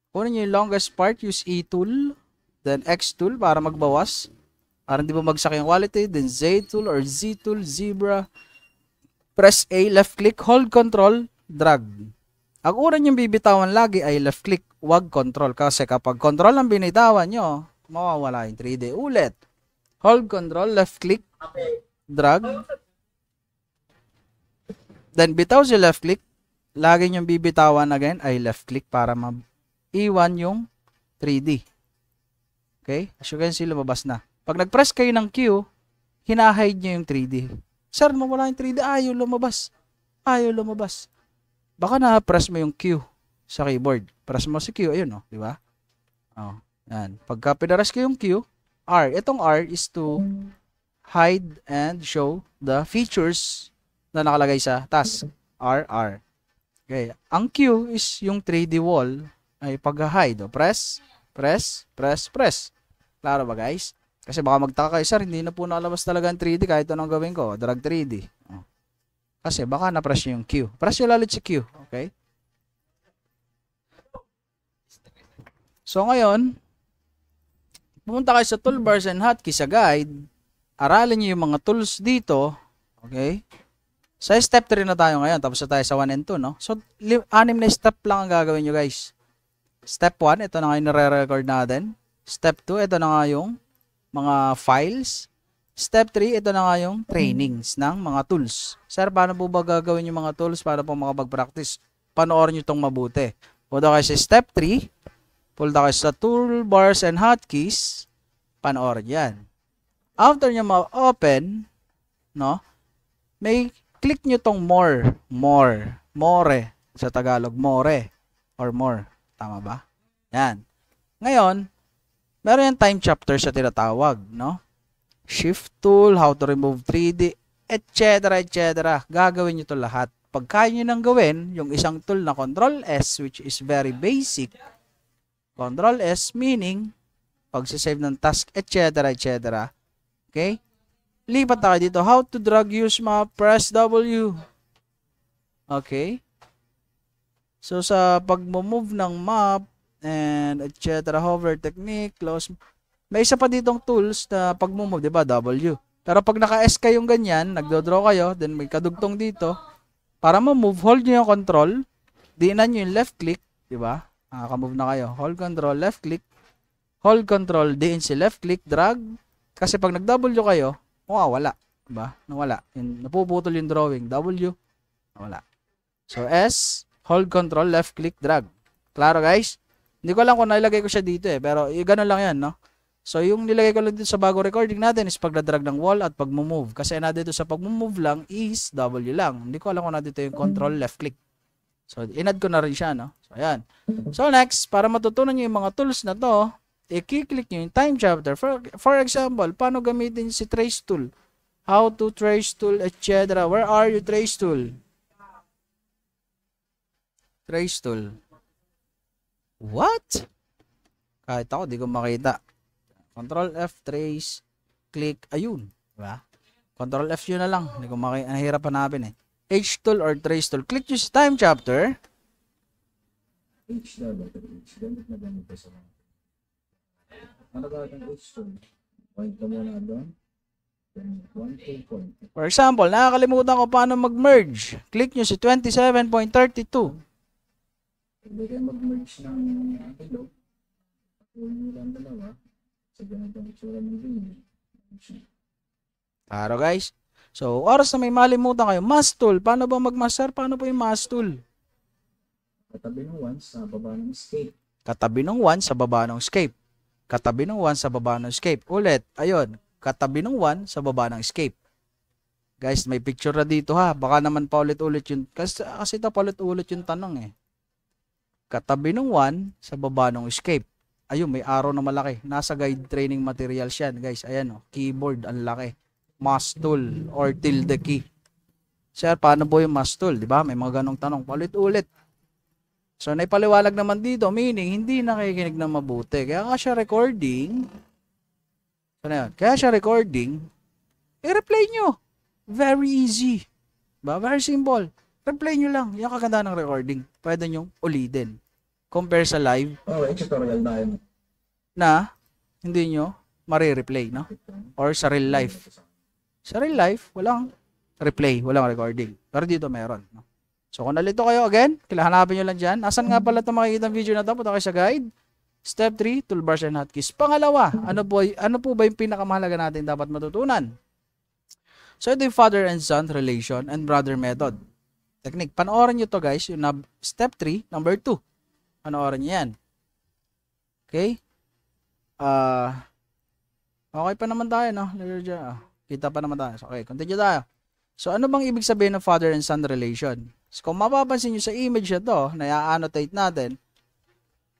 Kunin niyo yung longest part, use E tool, then X tool para magbawas. Para hindi bumagsak yung quality, then Z tool or Z tool, zebra. Press A, left click, hold control, drag. Ang una niyong bibitawan lagi ay left click, wag control. Kasi kapag control ang binitawan nyo, mawawala yung 3D. Ulit. Hold control, left click, drag. Then bitaw si left click. Lagi niyong bibitawan again ay left click para iwan yung 3D. Okay? As you can see, lumabas na. Pag nag-press kayo ng Q, hinahide nyo yung 3D. Sir, mawala yung 3D. Ayaw lumabas. Ayaw lumabas. Baka na-press mo yung Q sa keyboard. Press mo si Q, ayun, no? Di ba? Oh, yan. Pagka pinaras ko yung Q, R. Itong R is to hide and show the features na nakalagay sa task. R. Okay. Ang Q is yung 3D wall ay pag-hide. Press. Klaro ba, guys? Kasi baka magtaka kayo, sir, hindi na po nakalabas talaga ang 3D kahit anong gawin ko. Drag 3D. Oh. Kasi baka na-press nyo yung Q. Press nyo lalit si Q. Okay? So, ngayon, pumunta kayo sa toolbars and hotkeys sa guide. Aralin nyo yung mga tools dito. Okay? Sa step 3 na tayo ngayon. Tapos na tayo sa 1 and 2, no? So, 6 na step lang ang gagawin nyo, guys. Step 1, ito na nga yung nare-record natin. Step 2, ito na nga yung mga files. Step 3, ito na nga yung trainings ng mga tools. Sir, paano po ba gagawin yung mga tools para po makapag-practice? Panoorin nyo itong mabuti. Punta kayo sa step 3, punta kayo sa toolbars and hotkeys, panoorin yan. After nyo ma-open, no, may click nyo itong more, sa Tagalog, more, or more. Tama ba? Yan. Ngayon, meron yung time chapter sa tinatawag, no? Shift tool, how to remove 3D, etc. Gagawin nyo ito lahat. Pag kaya nyo nang gawin, yung isang tool na Control S, which is very basic. Control S meaning, pagsisave ng task, etc. Okay? Lipat tayo dito. How to drag use map, press W. Okay? So, sa pag-move ng map, and etc. hover technique, close. May isa pa ditong tools na pag-move, di ba? W. Pero pag naka-S kayong ganyan, nagdo-draw kayo, then may kadugtong dito, para ma-move, hold nyo yung control, diinan nyo yung left click, di ba? Naka-move na kayo. Hold control, left click, hold control, diin si left click, drag. Kasi pag nag-W kayo, wala. Di ba? Nawala. Napuputol yung drawing. W, nawala. So, S, hold control, left click, drag. Klaro, guys? Hindi ko alam kung nailagay ko siya dito eh, pero ganun lang yan, no? So, yung nilagay ko lang dito sa bago recording natin is pagdadrag ng wall at pag-move. Kasi nandito sa pag-move lang is W lang. Hindi ko alam kung nandito yung control left click. So, inad ko na rin siya, no? So, ayan. So, next, para matutunan nyo yung mga tools na to, i-click nyo yung time chapter. For example, paano gamitin si trace tool? How to trace tool, etc. Where are you, trace tool? Trace tool. What? Kahit ako, di ko makita. Control F, trace, click, ayun. Diba? Control F yun na lang. Hindi ko makita. Nahirap hanapin eh. H tool or trace tool. Click nyo sa time chapter. H na ba? H gamit na ganito sa mga. Ano ba ang H tool? Point ka muna doon. Then 1, 2 point. For example, nakakalimutan ko paano mag-merge. Click nyo si 27.32. Hindi kayo mag-merge ng hello. Patuloy lang dalawa. Sa ganitong itsura ng video. Claro guys. So, oras na may malimutan kayo, mask tool. Paano ba mag-master? Paano po yung mask tool? Katabi ng 1 sa baba ng escape. Katabi ng 1 sa baba ng escape. Katabi ng 1 sa baba ng escape. Ulit, ayun. Katabi ng 1 sa baba ng escape. Guys, may picture na dito ha. Baka naman paulit-ulit yun. Kasi ito paulit-ulit yung tanong eh. Katabi ng 1 sa baba ng escape. Ayun, may arrow na malaki. Nasa guide training materials yan, guys. Ayan, oh, keyboard, ang laki. Mouse tool or tilde key. Sir, paano po yung mouse tool? Diba? May mga ganong tanong. Paulit-ulit. So, naipaliwalag naman dito, meaning, hindi nakikinig na mabuti. Kaya nga siya recording. So, na yun. Kaya siya recording. I-replay nyo. Very easy. Diba? Very simple. Replay nyo lang. Yung kaganda ng recording. Pwede nyo ulitin. Compare sa live Okay, tutorial na yun. na hindi nyo marireplay, no? Or sa real life. Sa real life, walang replay, walang recording. Pero dito meron, no? So, kung nalito kayo again, kailangan nyo lang dyan. Asan nga pala ito makikita ang video na ito? Punta kayo sa guide. Step 3, toolbars and hotkeys. Pangalawa, ano po ba yung pinakamahalaga natin dapat matutunan? So, ito yung father and son relation and brother method. Technique. Panoorin nyo to guys, yung step 3, number 2. Panoorin nyo yan. Okay? Okay pa naman tayo, no? Kita pa naman tayo. Okay, continue tayo. So, ano bang ibig sabihin ng father and son relation? So, kung mapapansin nyo sa image na to, na i-annotate natin,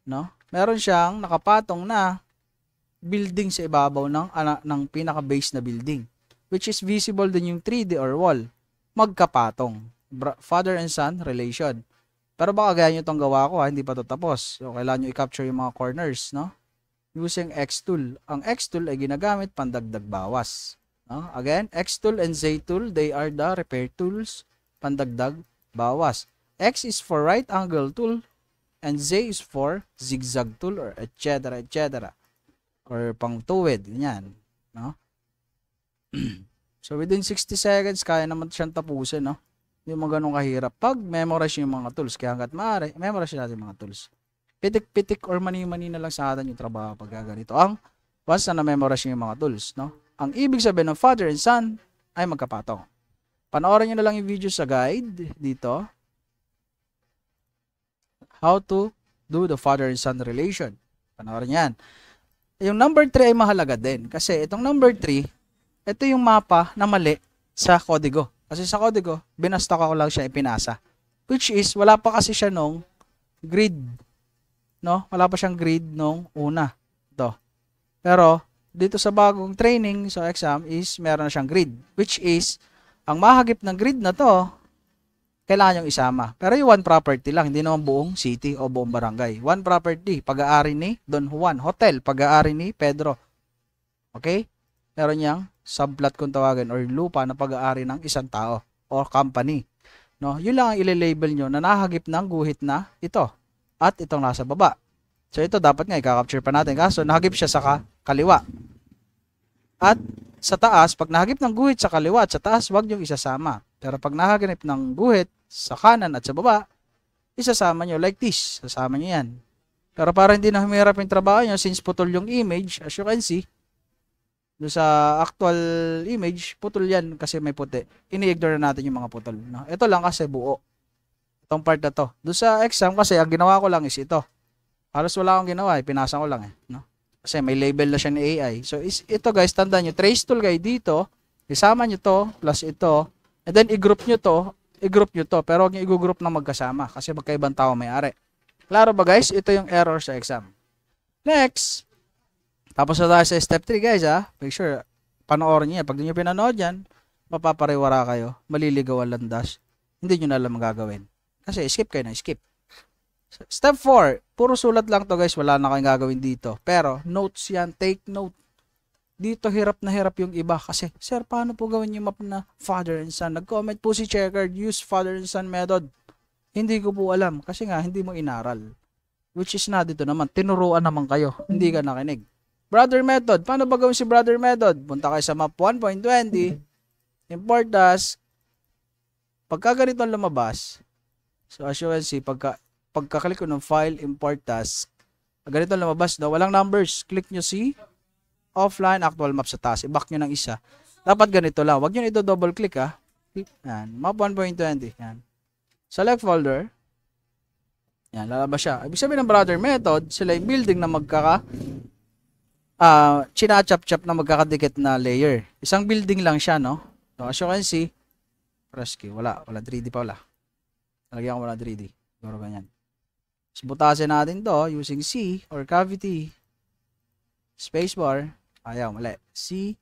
no? Meron siyang nakapatong na building sa ibabaw ng pinaka-base na building, which is visible din yung 3D or wall. Magkapatong. Father and son relation. Pero baka gaya nyo itong gawa ko, hindi pa ito tapos. So, kailangan nyo i-capture yung mga corners, no? Using X tool. Ang X tool ay ginagamit pandagdag bawas. No? Again, X tool and Z tool, they are the repair tools. Pandagdag bawas. X is for right angle tool and Z is for zigzag tool or etc. etc. Or pang tuwid. Ganyan. No? So, within 60 seconds, kaya naman siyang tapusin, no? Yung mga ganun kahirap. Pag memorize yung mga tools, kaya hanggat maaari, memorize natin yung mga tools. Pitik-pitik or mani-mani na lang sa atin yung trabaho pag ganito. Once na na-memorize yung mga tools, no? Ang ibig sabihin ng father and son ay magkapatong. Panoorin nyo na lang yung video sa guide dito. How to do the father and son relation. Panoorin yan. Yung number 3 ay mahalaga din. Kasi itong number 3, ito yung mapa na mali sa kodigo. Kasi sa kodigo, binasta ko lang siya ipinasa. Which is, wala pa kasi siya nung grid. No? Wala pa siyang grid nung una. Ito. Pero, dito sa bagong training sa exam is, meron na siyang grid. Which is, ang mahagip ng grid na to, kailangan yung isama. Pero yung one property lang, hindi naman buong city o buong barangay. One property, pag-aari ni Don Juan. Hotel, pag-aari ni Pedro. Okay? Meron niyang subplot kung tawagin or lupa na pag-aari ng isang tao o company. No? Yun lang ang ile-label nyo na nahagip ng guhit na ito at itong nasa baba. So ito dapat nga i-capture pa natin kaso nahagip siya sa kaliwa. At sa taas, pag nahagip ng guhit sa kaliwa at sa taas, wag nyo isasama. Pero pag nahagip ng guhit sa kanan at sa baba, isasama nyo like this. Sasama nyo yan. Pero para hindi na humirap yung trabaho nyo, since putol yung image, as you can see, doon sa actual image, putol yan kasi may puti. Ini-ignore natin yung mga putol. No? Ito lang kasi buo. Itong part na to. Doon sa exam kasi, ang ginawa ko lang is ito. Halos wala akong ginawa, pinasa ko lang eh. No? Kasi may label na siya ni AI. So, ito guys, tandaan nyo, trace tool kayo dito, isama nyo to, plus ito, and then i-group nyo to, pero huwag nyo i-group na magkasama kasi magkaibang tao may-ari. Klaro ba guys? Ito yung error sa exam. Next, tapos na tayo sa step 3 guys ha. Make sure, panoorin nyo yan. Pag di nyo pinanood yan, mapapariwara kayo, maliligaw ang landas, hindi nyo na alam magagawin. Kasi skip kayo na, skip. Step 4, puro sulat lang to guys, wala na kayong gagawin dito. Pero, notes yan, take note. Dito hirap na hirap yung iba kasi, sir, paano po gawin yung map na father and son? Nag-comment po si Checkered, use father and son method. Hindi ko po alam kasi nga, hindi mo inaral. Which is na dito naman, tinuruan naman kayo, hindi ka nakinig. Brother method, paano ba gawin si brother method? Punta kayo sa map 1.20, import task. Pagka ganito ang lumabas, so as you can see, pagka-click ko ng file, import task, ganito ang lumabas na walang numbers. Click nyo si offline actual map sa task. I-back nyo ng isa. Dapat ganito lang. Huwag nyo ito double click ha. Yan. Map 1.20. Yan. Select folder. Yan. Lalabas siya. Ibig sabihin ng brother method, sila yung building na chinachap-chap na magkakadikit na layer. Isang building lang siya, no? So, as you can see, press Q. Wala 3D pa wala. Talagyan ko wala 3D. Siguro ganyan. So, butasin natin to using C or cavity. Spacebar. Ayaw, mali. C.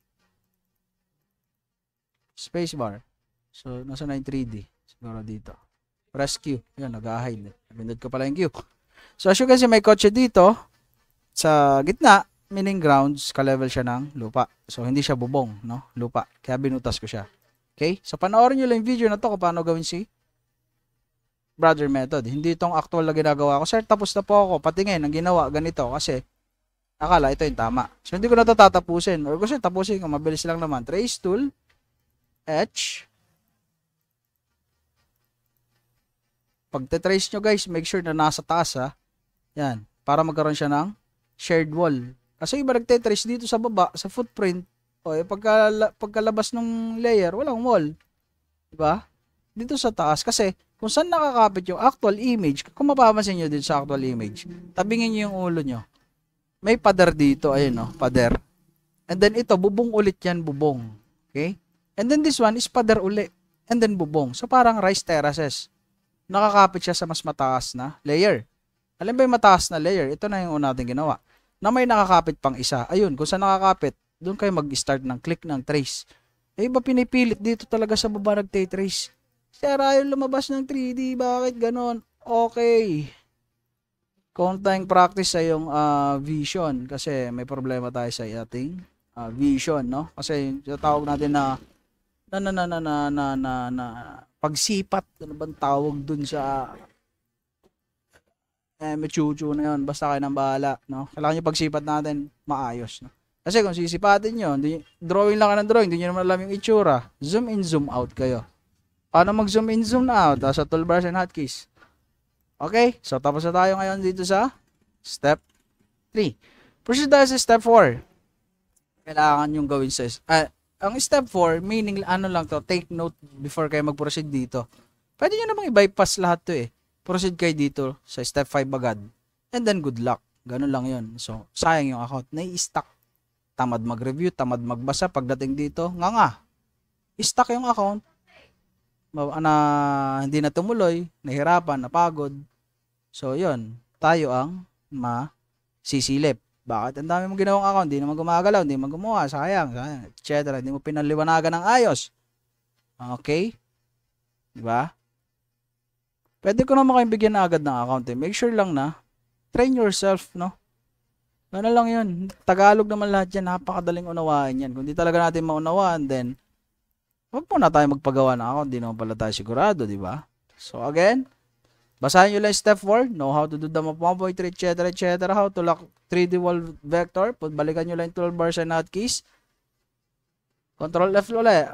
Spacebar. So, nasa na yung 3D? Siguro dito. Press Q. Yan, nag-hide. Nabindod ko pala yung Q. So, as you can see, may kotse dito. Sa gitna, meaning grounds, ka-level siya ng lupa. So, hindi siya bubong, no? Lupa. Kaya binutas ko siya. Okay? So, panoorin nyo lang yung video na to kung paano gawin si brother method. Hindi itong actual na ginagawa ko. Sir, tapos na po ako. Patingin, ang ginawa, ganito. Kasi, akala ito yung tama. So, hindi ko na ito tatapusin. Or gusto tapusin ko, mabilis lang naman. Trace tool, etch. Pag trace nyo guys, make sure na nasa taas ha. Yan. Para magkaroon siya ng shared wall. Kasi iba nagte-trace dito sa baba, sa footprint. O, pagkalabas ng layer, walang wall. Diba? Dito sa taas. Kasi, kung saan nakakapit yung actual image, kung mapapansin nyo dito sa actual image, tabingin nyo yung ulo nyo. May pader dito, ayun no, pader. And then ito, bubong ulit yan, bubong. Okay? And then this one is pader uli. And then bubong. So parang rice terraces. Nakakapit siya sa mas mataas na layer. Alam ba yung mataas na layer? Ito na yung una natin ginawa. Na may nakakapit pang isa. Ayun, kung saan nakakapit, doon kayo mag-start ng click ng trace. Eh iba pinipilit dito talaga sa baba nagte-trace. Sir, ayaw lumabas ng 3D. Bakit ganon? Okay. Konting practice sa yung vision kasi may problema tayo sa ating vision, no? Kasi tawag natin na pagsipat, ano bang tawag dun sa mechuchu na yun, basta kayo nang bahala, no? Kailangan yung pagsipat natin maayos, no? Kasi kung sisipatin nyo, drawing lang ka ng drawing, hindi nyo naman alam yung itsura, zoom in, zoom out kayo. Paano mag zoom in, zoom out? Sa toolbars and hotkeys. Okay, so tapos na tayo ngayon dito sa step 3. Proceed tayo sa step 4. Kailangan yung gawin sa... ang step 4, meaning ano lang to, take note before kayo mag-proceed dito. Pwede nyo namang i-bypass lahat to eh. Proceed kayo dito sa step 5 agad. And then good luck. Ganun lang yun. So, sayang yung account. Nai-stuck. Tamad mag-review, tamad magbasa. Pagdating dito, nga. I-stuck yung account. Hindi na tumuloy, nahirapan, napagod. So, yun. Tayo ang masisilip. Bakit? Ang dami mong ginawang account, hindi naman gumagalaw, hindi naman gumawa, sayang, etc. Hindi mo pinaliwanagan ng ayos. Okay? Diba? Pwede ko naman kayong bigyan na agad ng account eh. Make sure lang na, train yourself, no? Ano lang yun. Tagalog naman lahat yan, napakadaling unawain yan. Kung di talaga natin maunawaan, then, huwag po na tayo magpagawa ng account. Di naman pala tayo sigurado, di ba? So, again, basahin nyo lang step 4. Know how to do the map 1.3, etc. How to lock 3D wall vector. Balikan nyo lang yung toolbars and hotkeys. Control F ulit.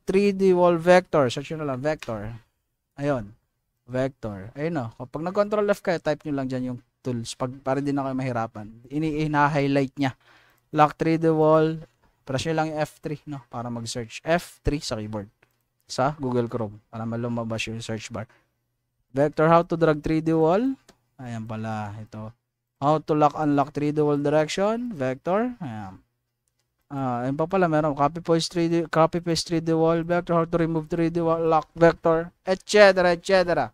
3D wall vector. Search nyo na lang. Vector. Ayun. Vector. Ayun o. Kapag nag-control F kayo, type nyo lang dyan yung tools. Para din na kayo mahirapan. Ina-highlight nya. Lock 3D wall. Press nyo lang yung F3, no? Para mag-search. F3 sa keyboard. Sa Google Chrome. Para malumabas yung search bar. Vector, how to drag 3D wall. Ayan pala. Ito. How to lock, unlock 3D wall direction, vector. Ayan. Ayun pa pala, meron copy paste 3D wall vector, how to remove 3D wall lock vector, etc. etc.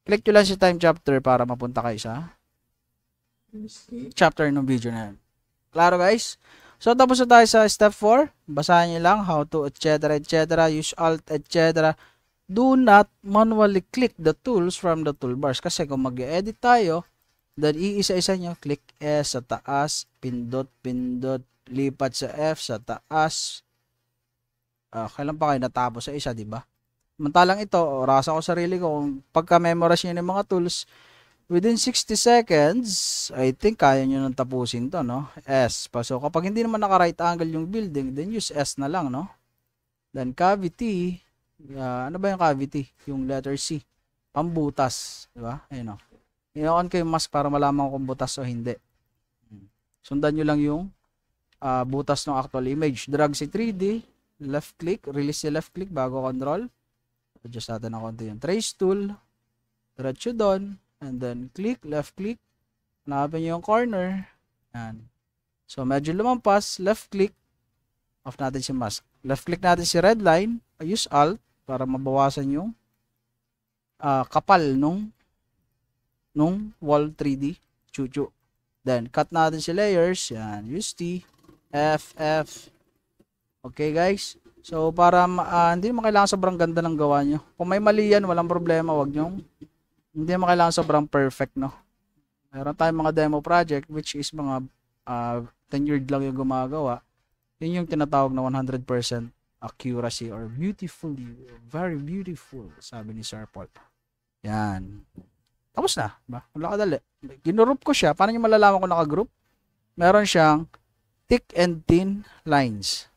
Click nyo lang si time chapter para mapunta kayo sa Escape. chapter ng video na yan. Klaro guys? So tapos na tayo sa step 4. Basahin nyo lang how to etc. etc. Use alt etc. Do not manually click the tools from the toolbars. Kasi kung mag-edit tayo, then iisa-isa nyo, click S sa taas, pindot, lipat sa F sa taas. Kailan pa kayo natapos sa isa, di ba? Mantalang ito, orasan ko sarili ko, kung pagka-memorize nyo ng mga tools, within 60 seconds, I think kaya nyo nang tapusin to, no? S. So, kapag hindi naman naka-right angle yung building, then use S na lang, no? Then, cavity, ano ba yung cavity? Yung letter C. Pambutas, di ba? Ayun, no? I-on ko yung mask para malaman kung butas o hindi. Sundan nyo lang yung butas ng actual image. Drag si 3D, left click, release si left click bago control. Adjust natin ng konti yung trace tool. Diretso doon. And then click, left click. Hanapin nyo yung corner. Yan. So medyo lumampas, left click. Off natin si mask. Left click natin si red line. Use alt para mabawasan yung kapal nung wall 3D. Chuchu. Then cut natin si layers. Yan. Use T. F. Okay guys. So para hindi mo kailangan sobrang ganda ng gawa nyo. Kung may mali yan, walang problema. Hindi mo kailangan sobrang perfect, no? Meron tayong mga demo project which is mga tenured lang yung gumagawa. Yun yung tinatawag na 100% accuracy or beautifully, very beautiful, sabi ni Sir Paul. Yan. Tapos na. Ba? Wala kadali. Ginroup ko siya. Paano nyo malalaman kung naka-group? Meron siyang thick and thin lines.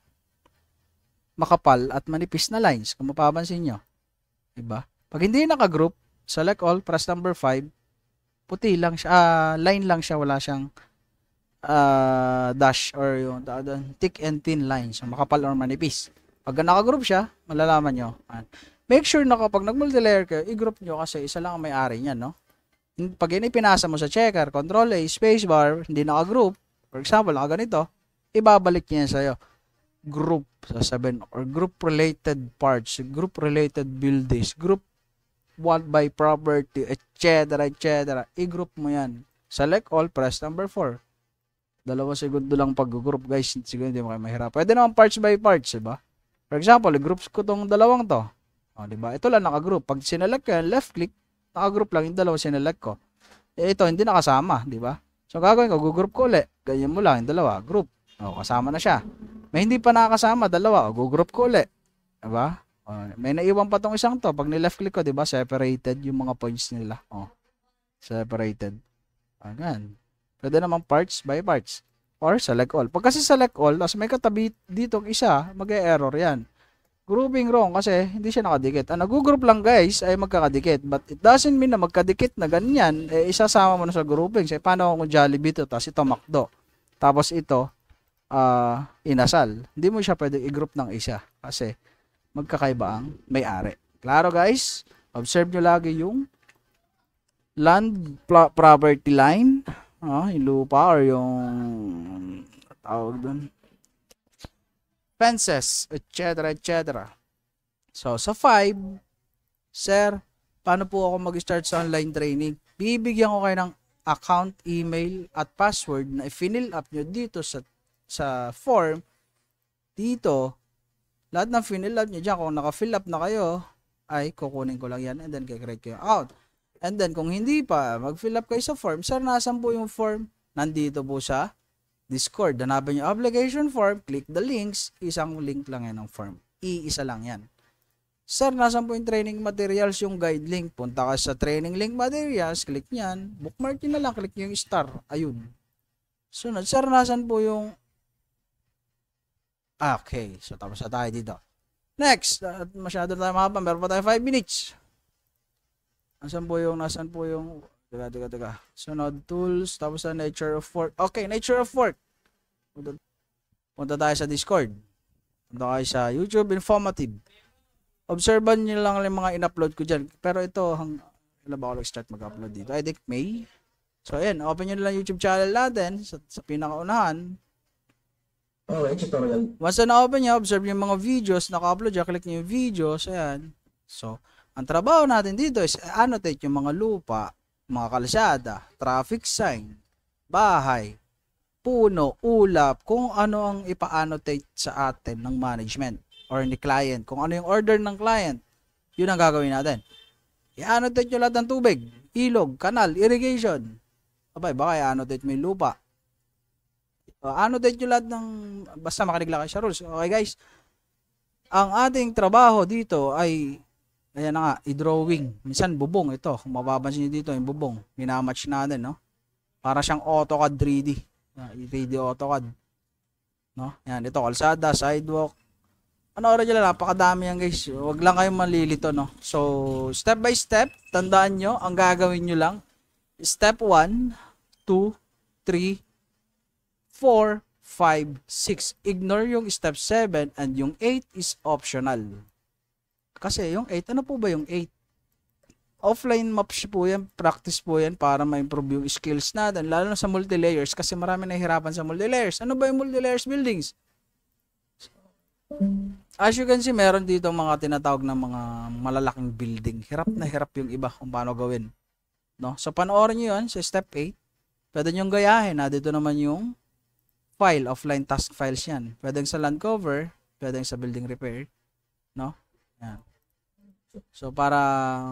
Makapal at manipis na lines. Kung mapapansin nyo. Diba? Pag hindi naka-group, select all, press number 5. Puti lang siya. Line lang siya. Wala siyang dash or yung thick and thin lines. So, makapal or manipis. Pag naka-group siya, malalaman nyo. Make sure na kapag nag-multilayer kayo, i-group nyo kasi isa lang ang may-ari niyan, no? Pag yun pinasa mo sa checker, Control A, spacebar, hindi naka-group, for example, naka-ganito, ibabalik niya sa'yo. Group, sasabihin, or group-related parts, group-related buildings, group what by property, etc. I-group mo yan. Select all, press number 4. 2 segundo lang pag-group, guys. Siguro hindi mo kayo mahirap. Pwede naman parts by parts, diba? For example, i-groups ko tong dalawang to. O, diba? Ito lang naka-group. Pag sinelect ko yan, left click, naka-group lang yung dalawa sinelect ko. Ito, hindi nakasama, diba? So, gagawin ko, gugroup ko ulit. Ganyan mo lang yung dalawa, group. O, kasama na siya. May hindi pa nakakasama, dalawa. O, gugroup ko ulit. Diba? O, may naiwan pa tong isang to. Pag ni-left click ko, diba? Separated yung mga points nila. O, separated. Ayan. Pwede naman parts by parts. Or select all. Pag kasi select all, tapos may katabi dito isa, mag-e-error yan. Grouping wrong kasi hindi siya nakadikit. Ang nag-group lang guys ay magkakadikit. But it doesn't mean na magkadikit na ganyan. Isasama mo na sa grouping. So, paano kung Jollibee ito, tapos ito McDo. Tapos ito, inasal. Hindi mo siya pwede i-group ng isa. Kasi magkakaiba ang may-ari. Klaro guys? Observe nyo lagi yung land property line. Yung lupa or yung tawag dun. Fences, etc. So, sa 5, sir, paano po ako mag-start sa online training? Bibigyan ko kayo ng account, email, at password na i-fill up nyo dito sa form. Dito, lahat ng fill up nyo dyan, kung naka-fill up na kayo, ay kukunin ko lang yan and then kikreate ko yung account. And then, kung hindi pa, mag-fill up kayo sa form, sir, nasan po yung form? Nandito po sa Discord. Hanapin yung application form, click the links, isang link lang yan ng form. Iisa lang yan. Sir, nasan po yung training materials, yung guide link? Punta ka sa training link materials, click nyan, bookmark nyo na lang, click nyo yung star. Ayun. Sunod, sir, nasan po yung... Okay, so tapos na tayo dito. Next, masyado tayo mahaba, meron pa tayo 5 minutes. Nasan po yung, teka. Sunod, tools, tapos sa nature of work. Okay, nature of work. Punta tayo sa Discord. Punta tayo sa YouTube Informative. Obserban nyo lang yung mga in-upload ko dyan. Pero ito, ilan ba ako nag-start mag-upload dito? I think May. So, ayan, open nyo lang YouTube channel natin sa pinakaunahan. Okay, tutorial. Once na open nyo, observe yung mga videos, naka-upload nyo, click nyo yung videos, ayan. So, ang trabaho natin dito is annotate yung mga lupa, mga kalsada, traffic sign, bahay, puno, ulap, kung ano ang ipa-annotate sa atin ng management or ni client, kung ano yung order ng client, yun ang gagawin natin. I-annotate nyo lahat ng tubig, ilog, kanal, irrigation. Abay, baka i-annotate mo yung lupa. Annotate nyo lahat ng, basta makinig lang kayo sa rules. Okay guys, ang ating trabaho dito ay, ayan na nga, i-drawing. Minsan bubong ito, kung mapapansin nyo dito, yung bubong, minamatch natin, no? Para siyang AutoCAD 3D. 3D AutoCAD. No? Yan, ito, kalsada, sidewalk. Ano oras nyo lang, napakadami yan guys. Huwag lang kayong malilito, no? So, step by step, tandaan nyo, ang gagawin nyo lang, step 1, 2, 3, 4, 5, 6. Ignore yung step 7 and yung 8 is optional. Kasi yung 8, ano po ba yung 8? Offline maps po yan, practice po yan para ma-improve yung skills natin, lalo na sa multi-layers kasi marami nahihirapan sa multi-layers. Ano ba yung multi-layers buildings? As you can see, meron dito mga tinatawag na mga malalaking building. Hirap na hirap yung iba kung paano gawin. No? So, panoorin nyo yun sa step 8. Pwede nyo gayahin. Dito naman yung file, offline task files yan. Pwedeng sa land cover, pwedeng sa building repair, no? Yan. So, para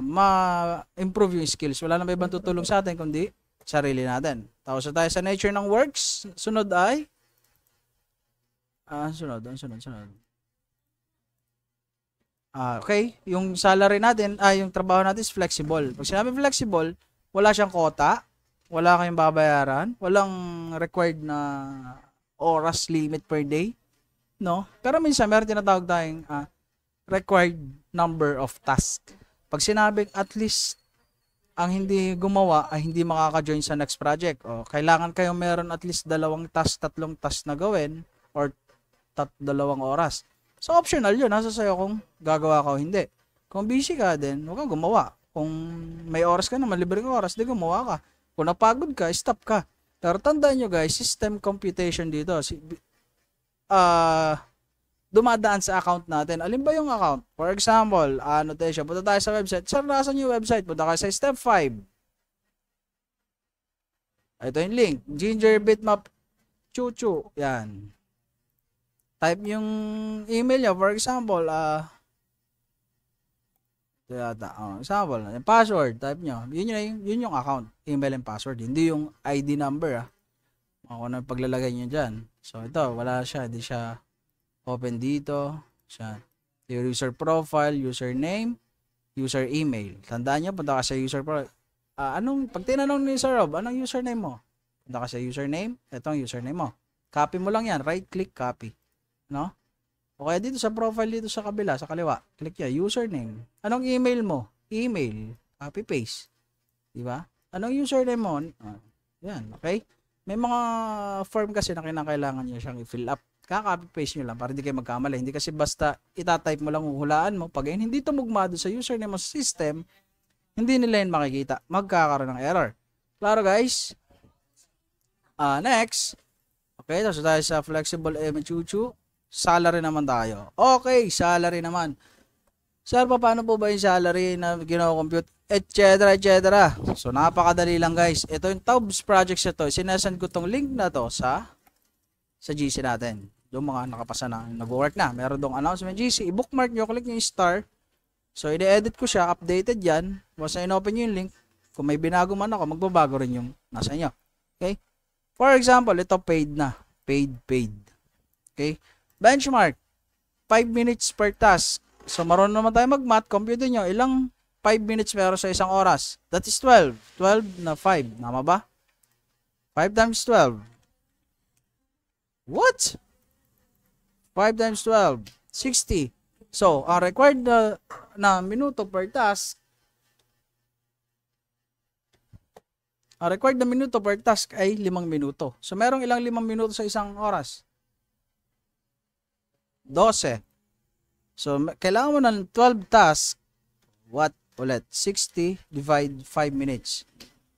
ma-improve yung skills, wala na may ibang tutulong sa atin, kundi sarili natin. Tapos tayo sa nature ng works. Sunod ay, sunod. Okay, yung salary natin, yung trabaho natin is flexible. Pag sinabi flexible, wala siyang quota, wala kayong babayaran, walang required na oras limit per day, no? Pero minsan meron tinatawag tayong required number of task. Pag sinabing at least ang hindi gumawa ay hindi makaka-join sa next project, o kailangan kayo meron at least 2 task, 3 task na gawin or 2 oras. So optional yun, nasa sayo kung gagawa ka o hindi. Kung busy ka din, huwag kang gumawa. Kung may oras ka naman, libreng oras, di gumawa ka. Kung napagod ka, stop ka. Pero tandaan nyo guys, system computation dito, dumadaan sa account natin. Alin ba yung account? For example, annotation, punta tayo sa website. Sir, nasan yung website? Punta kayo sa step 5. Ito yung link. Ginger Bitmap Chuchu. Yan. Type yung email nyo. For example, ito yata. Example, yung password, type nyo. Yun yung account. Email and password. Hindi yung ID number. Kung ano yung paglalagay nyo dyan. So, ito, wala siya. Hindi siya open dito. Siya. Your user profile, username, user email. Tandaan nyo, punta ka sa user profile. Pag tinanong ni Sir Rob, anong username mo? Punta ka sa username. Ito ang username mo. Copy mo lang yan. Right click, copy. No? O kaya dito sa profile dito sa kabila, sa kaliwa, click ya, username. Anong email mo? Email, copy paste. Di ba? Anong username mo? Yan, okay? May mga form kasi na kinakailangan niyo siyang i-fill up. Kaka-copy paste niyo lang para hindi kayo magkamali. Hindi kasi basta itatype mo lang, huhulaan mo. Pag hindi tumugma doon sa username mo sa system, hindi nila yun makikita. Magkakaroon ng error. Klaro guys? Next. Okay, tapos tayo sa flexible MHUCHU. Salary naman tayo. Okay, salary naman. Sir, paano po ba yung salary na gino-compute? Etc. So, napakadali lang guys. Ito yung TOBS projects ito. Sinasend ko tong link na to sa GC natin. Yung mga nakapasa na, nag-work na. Meron dong announcement GC. I-bookmark nyo, click nyo yung star. So, i-edit ko siya. Updated yan. Once na in-open nyo yung link, kung may binago man ako, magbabago rin yung nasa inyo. Okay? For example, ito paid na. Paid. Okay? Benchmark, 5 minutes per task. So, marunong naman tayo mag-math. Compute nyo, ilang 5 minutes meron sa isang oras? That is 12. 12 na 5. Tama ba? 5 times 12. What? 5 times 12. 60. So, ang required na minuto per task, ay 5 minuto. So, merong ilang 5 minuto sa isang oras? 12. So, kailangan mo ng 12 tasks. What? Ulit. 60 divide 5 minutes.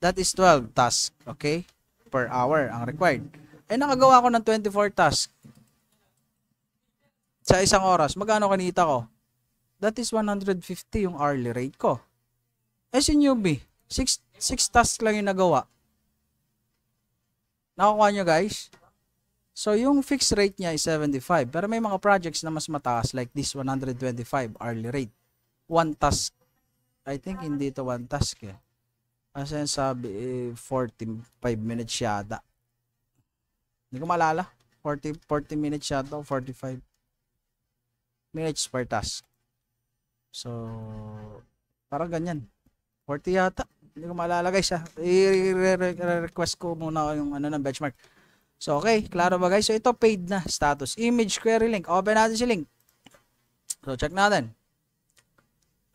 That is 12 tasks, okay? Per hour ang required. Ay nakagawa ko ng 24 tasks sa isang oras. Magkano kinita ko? That is 150 yung hourly rate ko. Eh si newbie, 6 tasks lang yung nagawa. Nakukuha nyo guys? So yung fixed rate niya is 75. Pero may mga projects na mas mataas like this 125 hourly rate. One task. I think hindi to one task eh. Kasi sabi 45 minutes yata. Hindi ko maalala. 40 minutes yata o 45 minutes per task. So, parang ganyan. 40 yata. Hindi ko maalala guys ha. I-request ko muna yung ano ng benchmark. So, okay. Klaro ba guys? So, ito paid na status. Image query link. Open natin si link. So, check natin.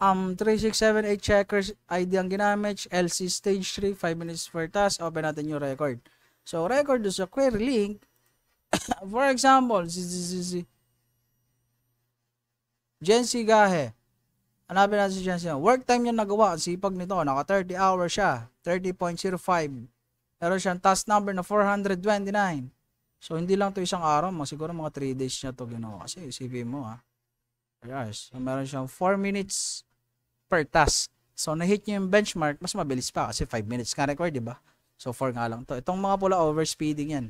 3678 checkers ID ang ginamit. LC stage 3. 5 minutes per task. Open natin yung record. So, record do sa query link. For example, Jency Gahe. Hanapin natin si Jency. Work time niya nagawa. Ang sipag nito. Naka 30 hours siya. 30.05. Meron siyang task number na 429. So, hindi lang to isang araw. Siguro mga 3 days niya to ginawa. Kasi isipin mo ha. Yes. So, meron siyang 4 minutes per task. So, na-hit niya yung benchmark. Mas mabilis pa. Kasi 5 minutes ka record, diba? So, 4 nga lang to. Itong mga pula overspeeding yan.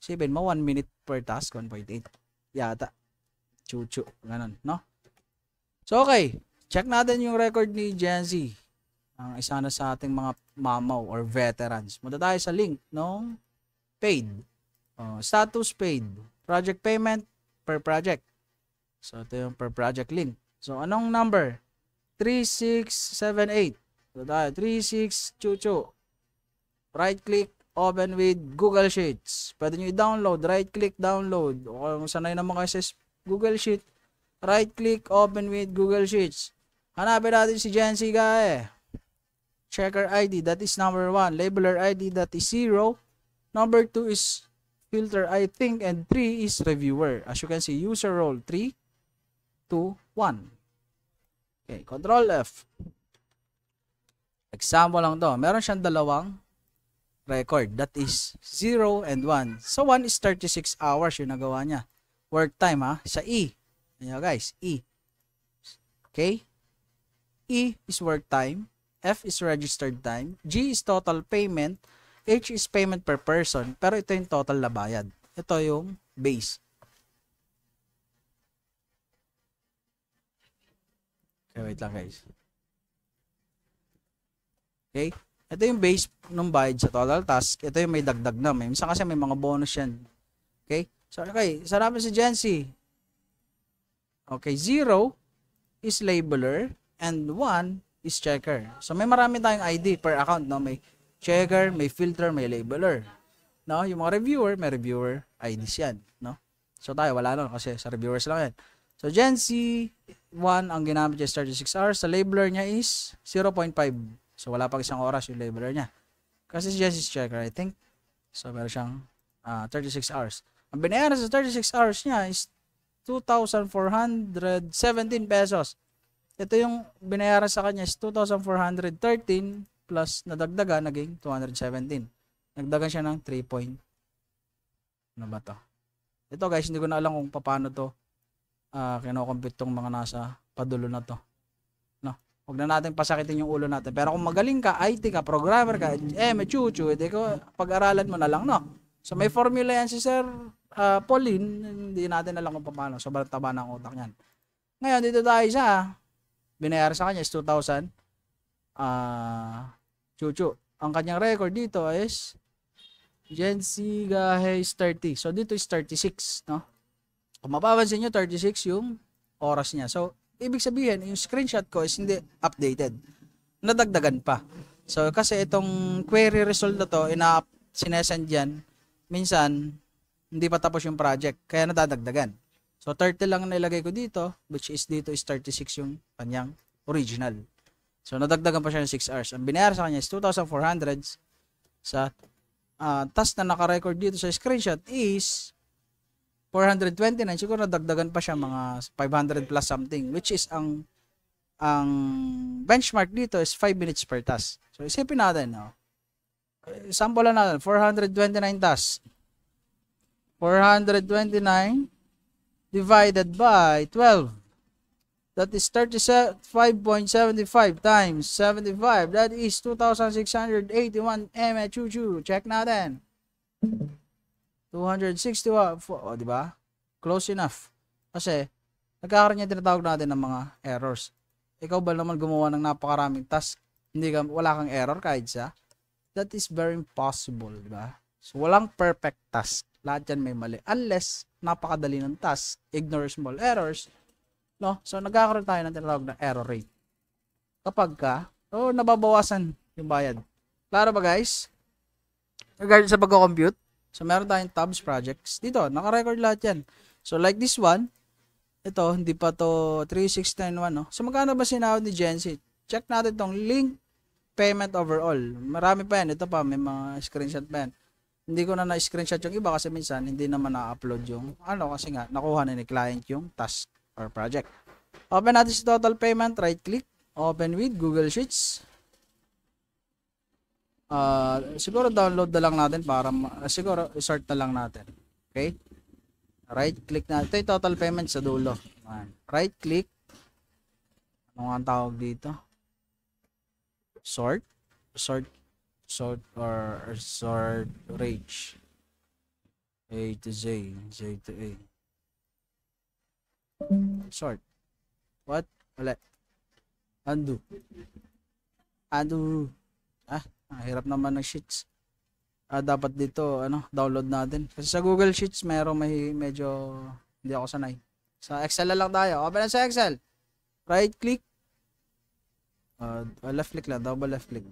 Isipin mo, 1 minute per task. 1.8. Yata. Chuchu. Ganon, no? So, okay. Check natin yung record ni Jenzy. Ang isa na sa ating mga mamaw or veterans. Punta tayo sa link no paid. Status paid. Project payment per project. So, ito yung per project link. So, anong number? 3678. Punta tayo. 3622. Right click. Open with Google Sheets. Pwede nyo i-download. Right click. Download. O kung sanay naman kayo sa Google Sheet. Right click. Open with Google Sheets. Hanapin natin si Jency Gae. Checker ID, that is number 1. Labeler ID, that is 0. Number 2 is filter, I think. And 3 is reviewer. As you can see, user role 3, 2, 1. Okay, Control F. Example lang to. Meron siyang dalawang record. That is 0 and 1. So, 1 is 36 hours yung nagawa niya. Work time ha. Sa E. Ayan guys, E. Okay? E is work time. F is registered time. G is total payment. H is payment per person. Pero ito yung total na bayad. Ito yung base. Okay, wait lang guys. Okay? Ito yung base ng bayad sa total task. Ito yung may dagdag na. Minsan kasi may mga bonus yan. Okay? So, okay. Sarapin si Jency. Okay, 0 is labeler and 1 is checker. So, may marami tayong ID per account, no? May checker, may filter, may labeler. No? Yung mga reviewer, may reviewer IDs yan, no? So, tayo, wala nun kasi sa reviewers lang yan. So, Jency 1, ang ginamit niya is 36 hours. Sa labeler niya is 0.5. So, wala pang isang oras yung labeler niya. Kasi si Jency's checker, I think. So, meron siyang 36 hours. Ang binayaran sa 36 hours niya is 2,417 pesos. Ito yung binayaran sa kanya is 2,413 plus nadagdagan, naging 217. Nagdagan siya ng 3 point. Ano ba to? Ito guys, hindi ko na alam kung paano to kinocompute tong mga nasa padulo na to. No? Huwag na natin pasakitin yung ulo natin. Pero kung magaling ka, IT ka, programmer ka, may chuchu, hindi ko pag-aralan mo na lang, no? So may formula yan si Sir Pauline, hindi natin alam kung paano. Sobrang taba ng utak niyan. Ngayon, dito tayo sa binayaran sa kanya is 2,000 chuchu. Ang kanyang record dito is Jency Gahe is 30. So, dito is 36, no? Kung mapapansin nyo, 36 yung oras niya. So, ibig sabihin, yung screenshot ko is hindi updated. Nadagdagan pa. So, kasi itong query result na to, sinesend yan, minsan, hindi pa tapos yung project. Kaya nadadagdagan. So, 30 lang nilagay ko dito, which is dito is 36 yung kanyang original. So, nadagdagan pa siya ng 6 hours. Ang binayaran sa kanya is 2,400 sa task na naka-record dito sa screenshot is 429. Siguro nadagdagan pa siya mga 500 plus something, which is ang benchmark dito is 5 minutes per task. So, isipin natin, no? Sample lang natin, 429 tasks. 429 divided by 12. That is 35.75 times 75. That is 2,681 Chuchu. Check natin. 261. O, di ba? Close enough. Kasi, nagkakaroon niya tinatawag natin ng mga errors. Ikaw ba naman gumawa ng napakaraming task? Wala kang error kahit isa? That is very impossible, di ba? So, walang perfect task. Lahat yan may mali. Unless, napakadali ng task. Ignore small errors. No? So, nagkakaroon tayo ng tinatawag na error rate. Kapag nababawasan yung bayad. Klaro ba, guys? Regarding sa pagko-compute, so, meron tayong tabs projects. Dito, naka-record lahat yan. So, like this one, ito, hindi pa to 3691, no? So, magkano ba sinahod ni Gency? Check natin tong link payment overall. Marami pa yan. Ito pa, may mga screenshot pa yan. Hindi ko na na-screenshot yung iba kasi minsan hindi naman na-upload yung kasi nga, nakuha na ni client yung task or project. Open natin si total payment, right click, open with Google Sheets. Siguro download na lang natin para siguro i-sort na lang natin. Okay? Right click natin. Ito yung total payment sa dulo. Right click. Ano nga ang tawag dito? Sort or sort range. A to Z, Z to A. Sort. What? Ulit. Undo. Hirap naman ng sheets. Dapat dito, download natin. Kasi sa Google Sheets, medyo hindi ako sanay. Sa Excel na lang tayo. Open na sa Excel. Right click. Left click lang, double left click.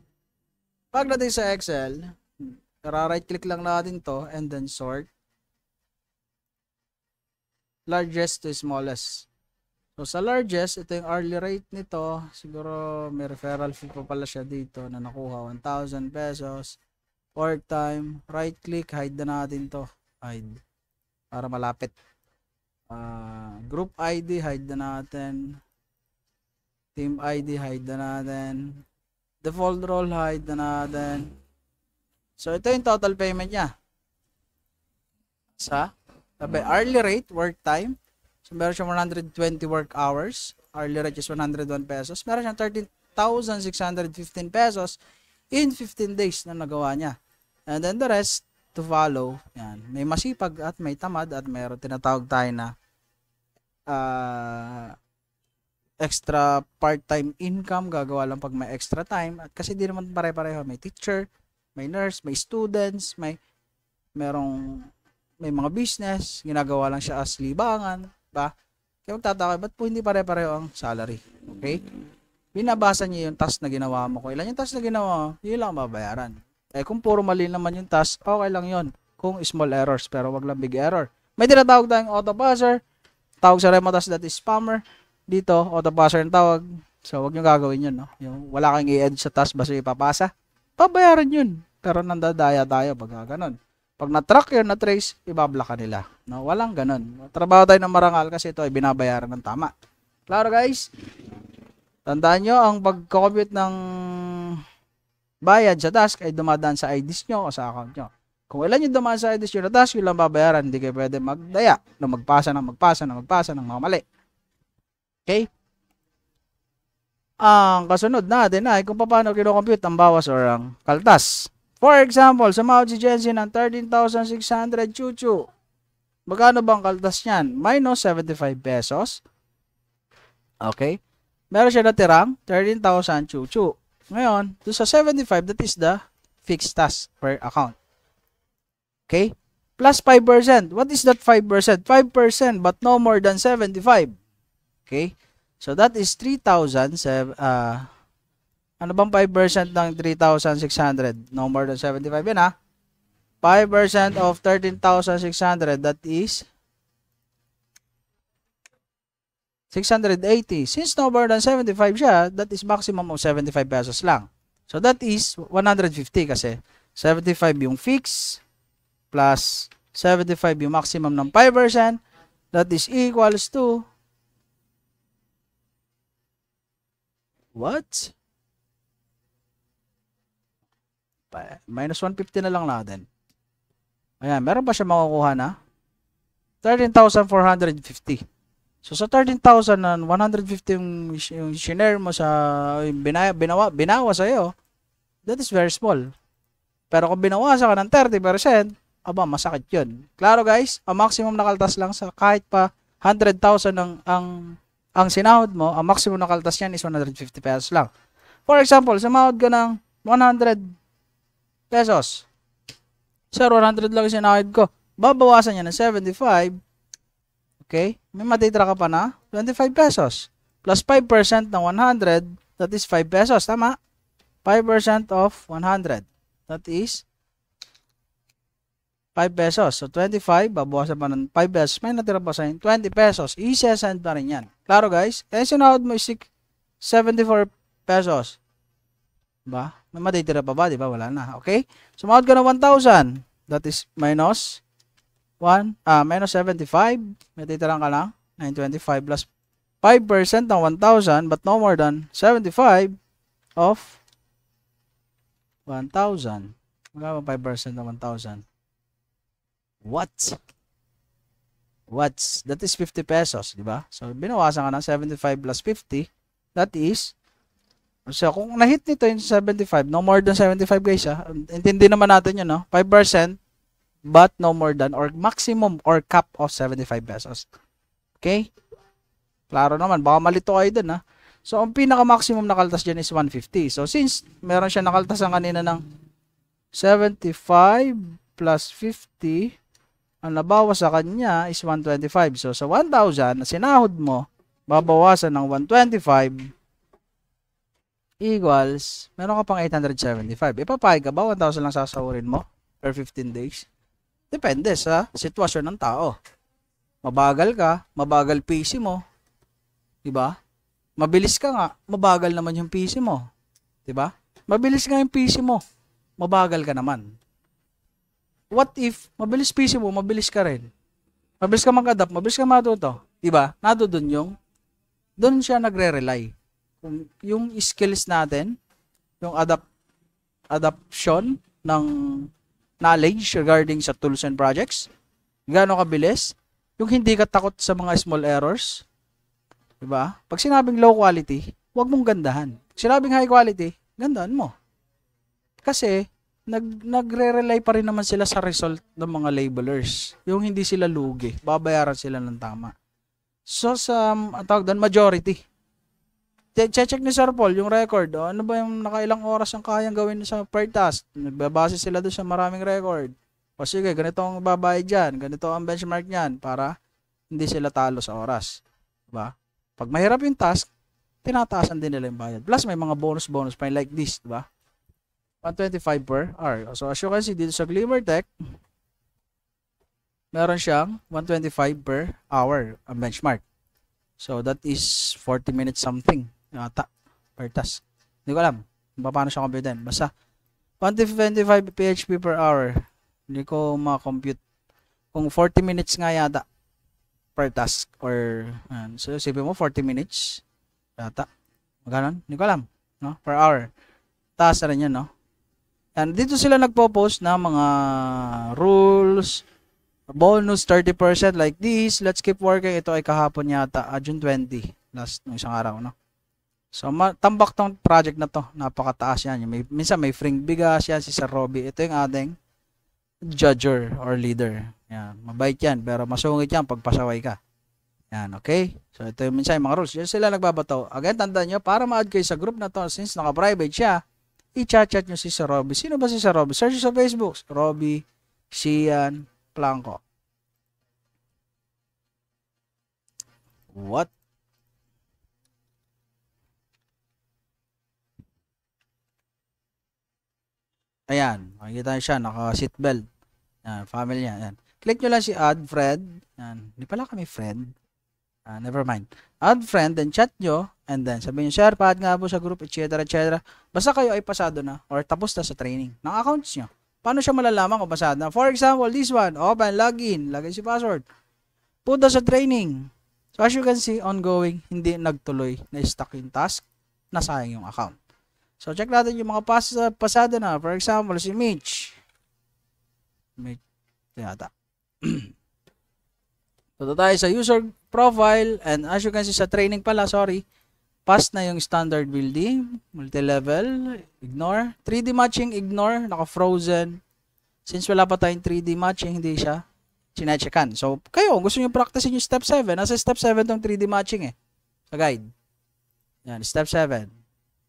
Pagdating sa Excel, right click lang natin to and then sort. Largest to smallest. So sa largest, ito yung hourly rate nito. Siguro may referral fee pa pala siya dito na nakuha 1,000 pesos. Work time, right click, hide na natin to. Hide. Para malapit. Group ID, hide na natin. Team ID, hide na natin. Default role, hide na natin. So, ito yung total payment niya. Sabi, hourly rate, work time. So, meron siyang 120 work hours. Hourly rate is 101 pesos. Meron siyang 13,615 pesos in 15 days na nagawa niya. And then the rest to follow. Yan. May masipag at may tamad at meron tinatawag tayo na extra part-time income, gagawa lang pag may extra time. At kasi di naman pare-pareho, may teacher, may nurse, may students, may mga business, ginagawa lang siya as libangan, ba? Kaya magtataka, ba't po hindi pare-pareho ang salary? Okay? Binabasa niyo yung task na ginawa mo. Kung ilan yung task na ginawa mo, yun lang babayaran. Kung puro mali naman yung task, okay lang yun. Kung small errors, pero wag lang big error. May tinatawag tayong auto-passer, tawag sa Remotas that is spammer. Dito, auto-passer yung tawag. So, wag nyo gagawin yun, no? Yung wala kang i-edit sa task, basta ipapasa. Pabayaran yun. Pero nandadaya tayo pag ganun. Pag na-track yun, na-trace, ibablock ka nila. No? Walang ganun. Trabaho tayo ng marangal kasi ito ay binabayaran ng tama. Klaro, guys? Tandaan nyo, ang pag-compute ng bayad sa task ay dumadaan sa IDs nyo o sa account nyo. Kung ilan yung dumaan sa IDs nyo na task, yun lang babayaran. Hindi kayo pwede magdaya na magpasa ng mga mali. Okay? Ang kasunod natin ay kung paano kino-compute ang bawas or ang kaltas. For example, sumahod si Jensen ng 13,600 chuchu. Magkano bang kaltas niyan? Minus 75 pesos. Okay? Meron siya natirang 13,000 chuchu. Ngayon, doon sa 75, that is the fixed task per account. Okay? Plus 5%. What is that 5%? 5% but no more than 75. Okay? So, that is 3,000. Ano bang 5% ng 3,600? No more than 75 yan, ha? 5% of 13,600, that is 680. Since no more than 75 siya, that is maximum of 75 pesos lang. So, that is 150 kasi 75 yung fix plus 75 yung maximum ng 5%. That is equals to what? Minus 150 na lang natin. Ayan, meron pa siya makukuha na? 13,450. So, sa 13,150 yung shinare mo sa, binawa sa'yo, that is very small. Pero kung binawasan ka ng 30%, aba, masakit yun. Klaro guys, ang maximum na kaltas lang sa kahit pa 100,000 ang sinahod mo, ang maximum na kaltas niyan is 150 pesos lang. For example, sumahod ka ng 100 pesos. Sir, 100 lang yung sinahod ko. Babawasan niya ng 75. Okay? May matitira ka pa na 25 pesos. Plus 5% ng 100, that is 5 pesos. Tama? 5% of 100. That is 5 pesos. So, 25, babawasan pa ng 5 pesos. May natira pa sa 20 pesos. I-send pa rin yan. Klaro guys? Kaya sinahod mo is 74 pesos. Diba? May matitira pa ba? Diba? Wala na. Okay? Sumahod ka ng 1,000. That is minus minus 75. May titirang ka lang. 925 plus 5% ng 1,000 but no more than 75 of 1,000. Magkano 5% ng 1,000? What? That is 50 pesos, di ba? So, binawasan ka ng 75 plus 50. That is, so, kung na-hit nito yung 75, no more than 75 guys, ha? Intindi naman natin yun, no? 5%, but no more than, or maximum, or cap of 75 pesos. Okay? Klaro naman, baka malito kayo dun, ha? So, ang pinaka-maximum na kaltas dyan is 150. So, since meron siya nakaltasan kanina ng 75 plus 50, ang nabawas sa kanya is 125. So, sa 1,000 na sinahod mo, babawasan ng 125 equals, meron ka pang 875. Ipapayag ka ba 1,000 lang sasahurin mo per 15 days? Depende sa sitwasyon ng tao. Mabagal ka, mabagal PC mo, diba? Mabilis ka nga, mabagal naman yung PC mo, diba? Mabilis nga yung PC mo, mabagal ka naman. What if, mabilis PC mo, mabilis ka rin. Mabilis ka mag-adapt, mabilis ka matuto. Diba? Doon siya nagre-rely. Yung skills natin, yung adaption ng knowledge regarding sa tools and projects, gaano kabilis, yung hindi ka takot sa mga small errors. Diba? Pag sinabing low quality, huwag mong gandahan. Pag sinabing high quality, gandahan mo. Kasi, nagre-rely pa rin naman sila sa result ng mga labelers. Yung hindi sila lugi, babayaran sila ng tama. So, sa tawag doon, majority. Check ni Sir Paul yung record. Ano ba yung nakailang oras ang kayang gawin sa per task? Nagbabase sila doon sa maraming record. O sige, ganito ang babayad dyan. Ganito ang benchmark niyan para hindi sila talo sa oras. Diba? Pag mahirap yung task, tinataasan din nila yung bayad. Plus, may mga bonus pa like this. Diba? 125 per hour. So, as you can see, dito sa GlimmerTech, meron siyang 125 per hour ang benchmark. So, that is 40 minutes something yata per task. Hindi ko alam kung paano siya compute. Basta, 125 PHP per hour. Hindi ko ma-compute. Kung 40 minutes nga yata per task. Or, so, sabi mo, 40 minutes yata. Magkano? Hindi ko alam. No? Per hour. Taas na rin yan, no? And dito sila nagpo-post na mga rules, bonus 30% like this. Let's keep working. Ito ay kahapon yata, June 20, last ng isang araw, no? So, tambak tong project na to. Napakataas yan. Minsan may free bigas yan si Sir Robby. Ito yung ating judger or leader. Yan. Mabait yan, pero masungit yan pag pasaway ka. Yan, okay? So, ito yung minsan yung mga rules. Yan sila nagbabato. Again, tandaan nyo, para ma-add kayo sa group na to, since naka-private siya, i-chat nyo si Sir Robby. Sino ba si Sir Robby? Search sa Facebook. Robby Sian Blanco. What? Ayan. Makikita siya. Naka-seatbelt. Yan. Family niya. Ayan. Click nyo lang si add friend. Yan. Hindi pala kami friend. Never mind. Add friend, then chat nyo, and then sabihin nyo, share, pa-add nga po sa group, etc. Basta kayo ay pasado na or tapos na sa training ng accounts nyo. Paano siya malalaman kung pasado na? For example, this one, open, login si password. Punta sa training. So as you can see, ongoing, hindi nagtuloy, na-stuck yung task, nasayang yung account. So, check natin yung mga pasado na. For example, si Mitch. Mitch, yata. Punta tayo sa user profile. And as you can see sa training pala, sorry. Pass na yung standard building. Multi-level. Ignore. 3D matching, ignore. Naka-frozen. Since wala pa tayong 3D matching, hindi siya chinecheckan. So, kayo, gusto nyo practicein yung step 7. Nasa step 7 tong 3D matching eh. Sa guide. Yan, step 7.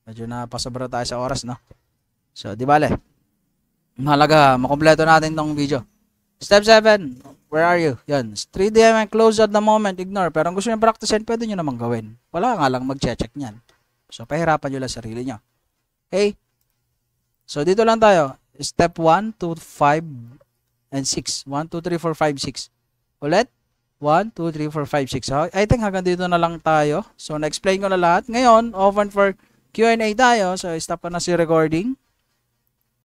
Medyo napasobra tayo sa oras, no? So, di bale. Mahalaga, makompleto natin tong video. Step 7, where are you? Yan, 3D and close at the moment, ignore. Pero kung gusto nyo practicein, pwede nyo naman gawin. Wala nga lang mag-check nyan. So, pahirapan nyo lang sarili nyo. Okay? So, dito lang tayo. Step 1, 2, 5, and 6. 1, 2, 3, 4, 5, 6. Ulit. 1, 2, 3, 4, 5, 6. So, I think hanggang dito na lang tayo. So, na-explain ko na lahat. Ngayon, open for Q&A tayo. So, stop ko na si recording.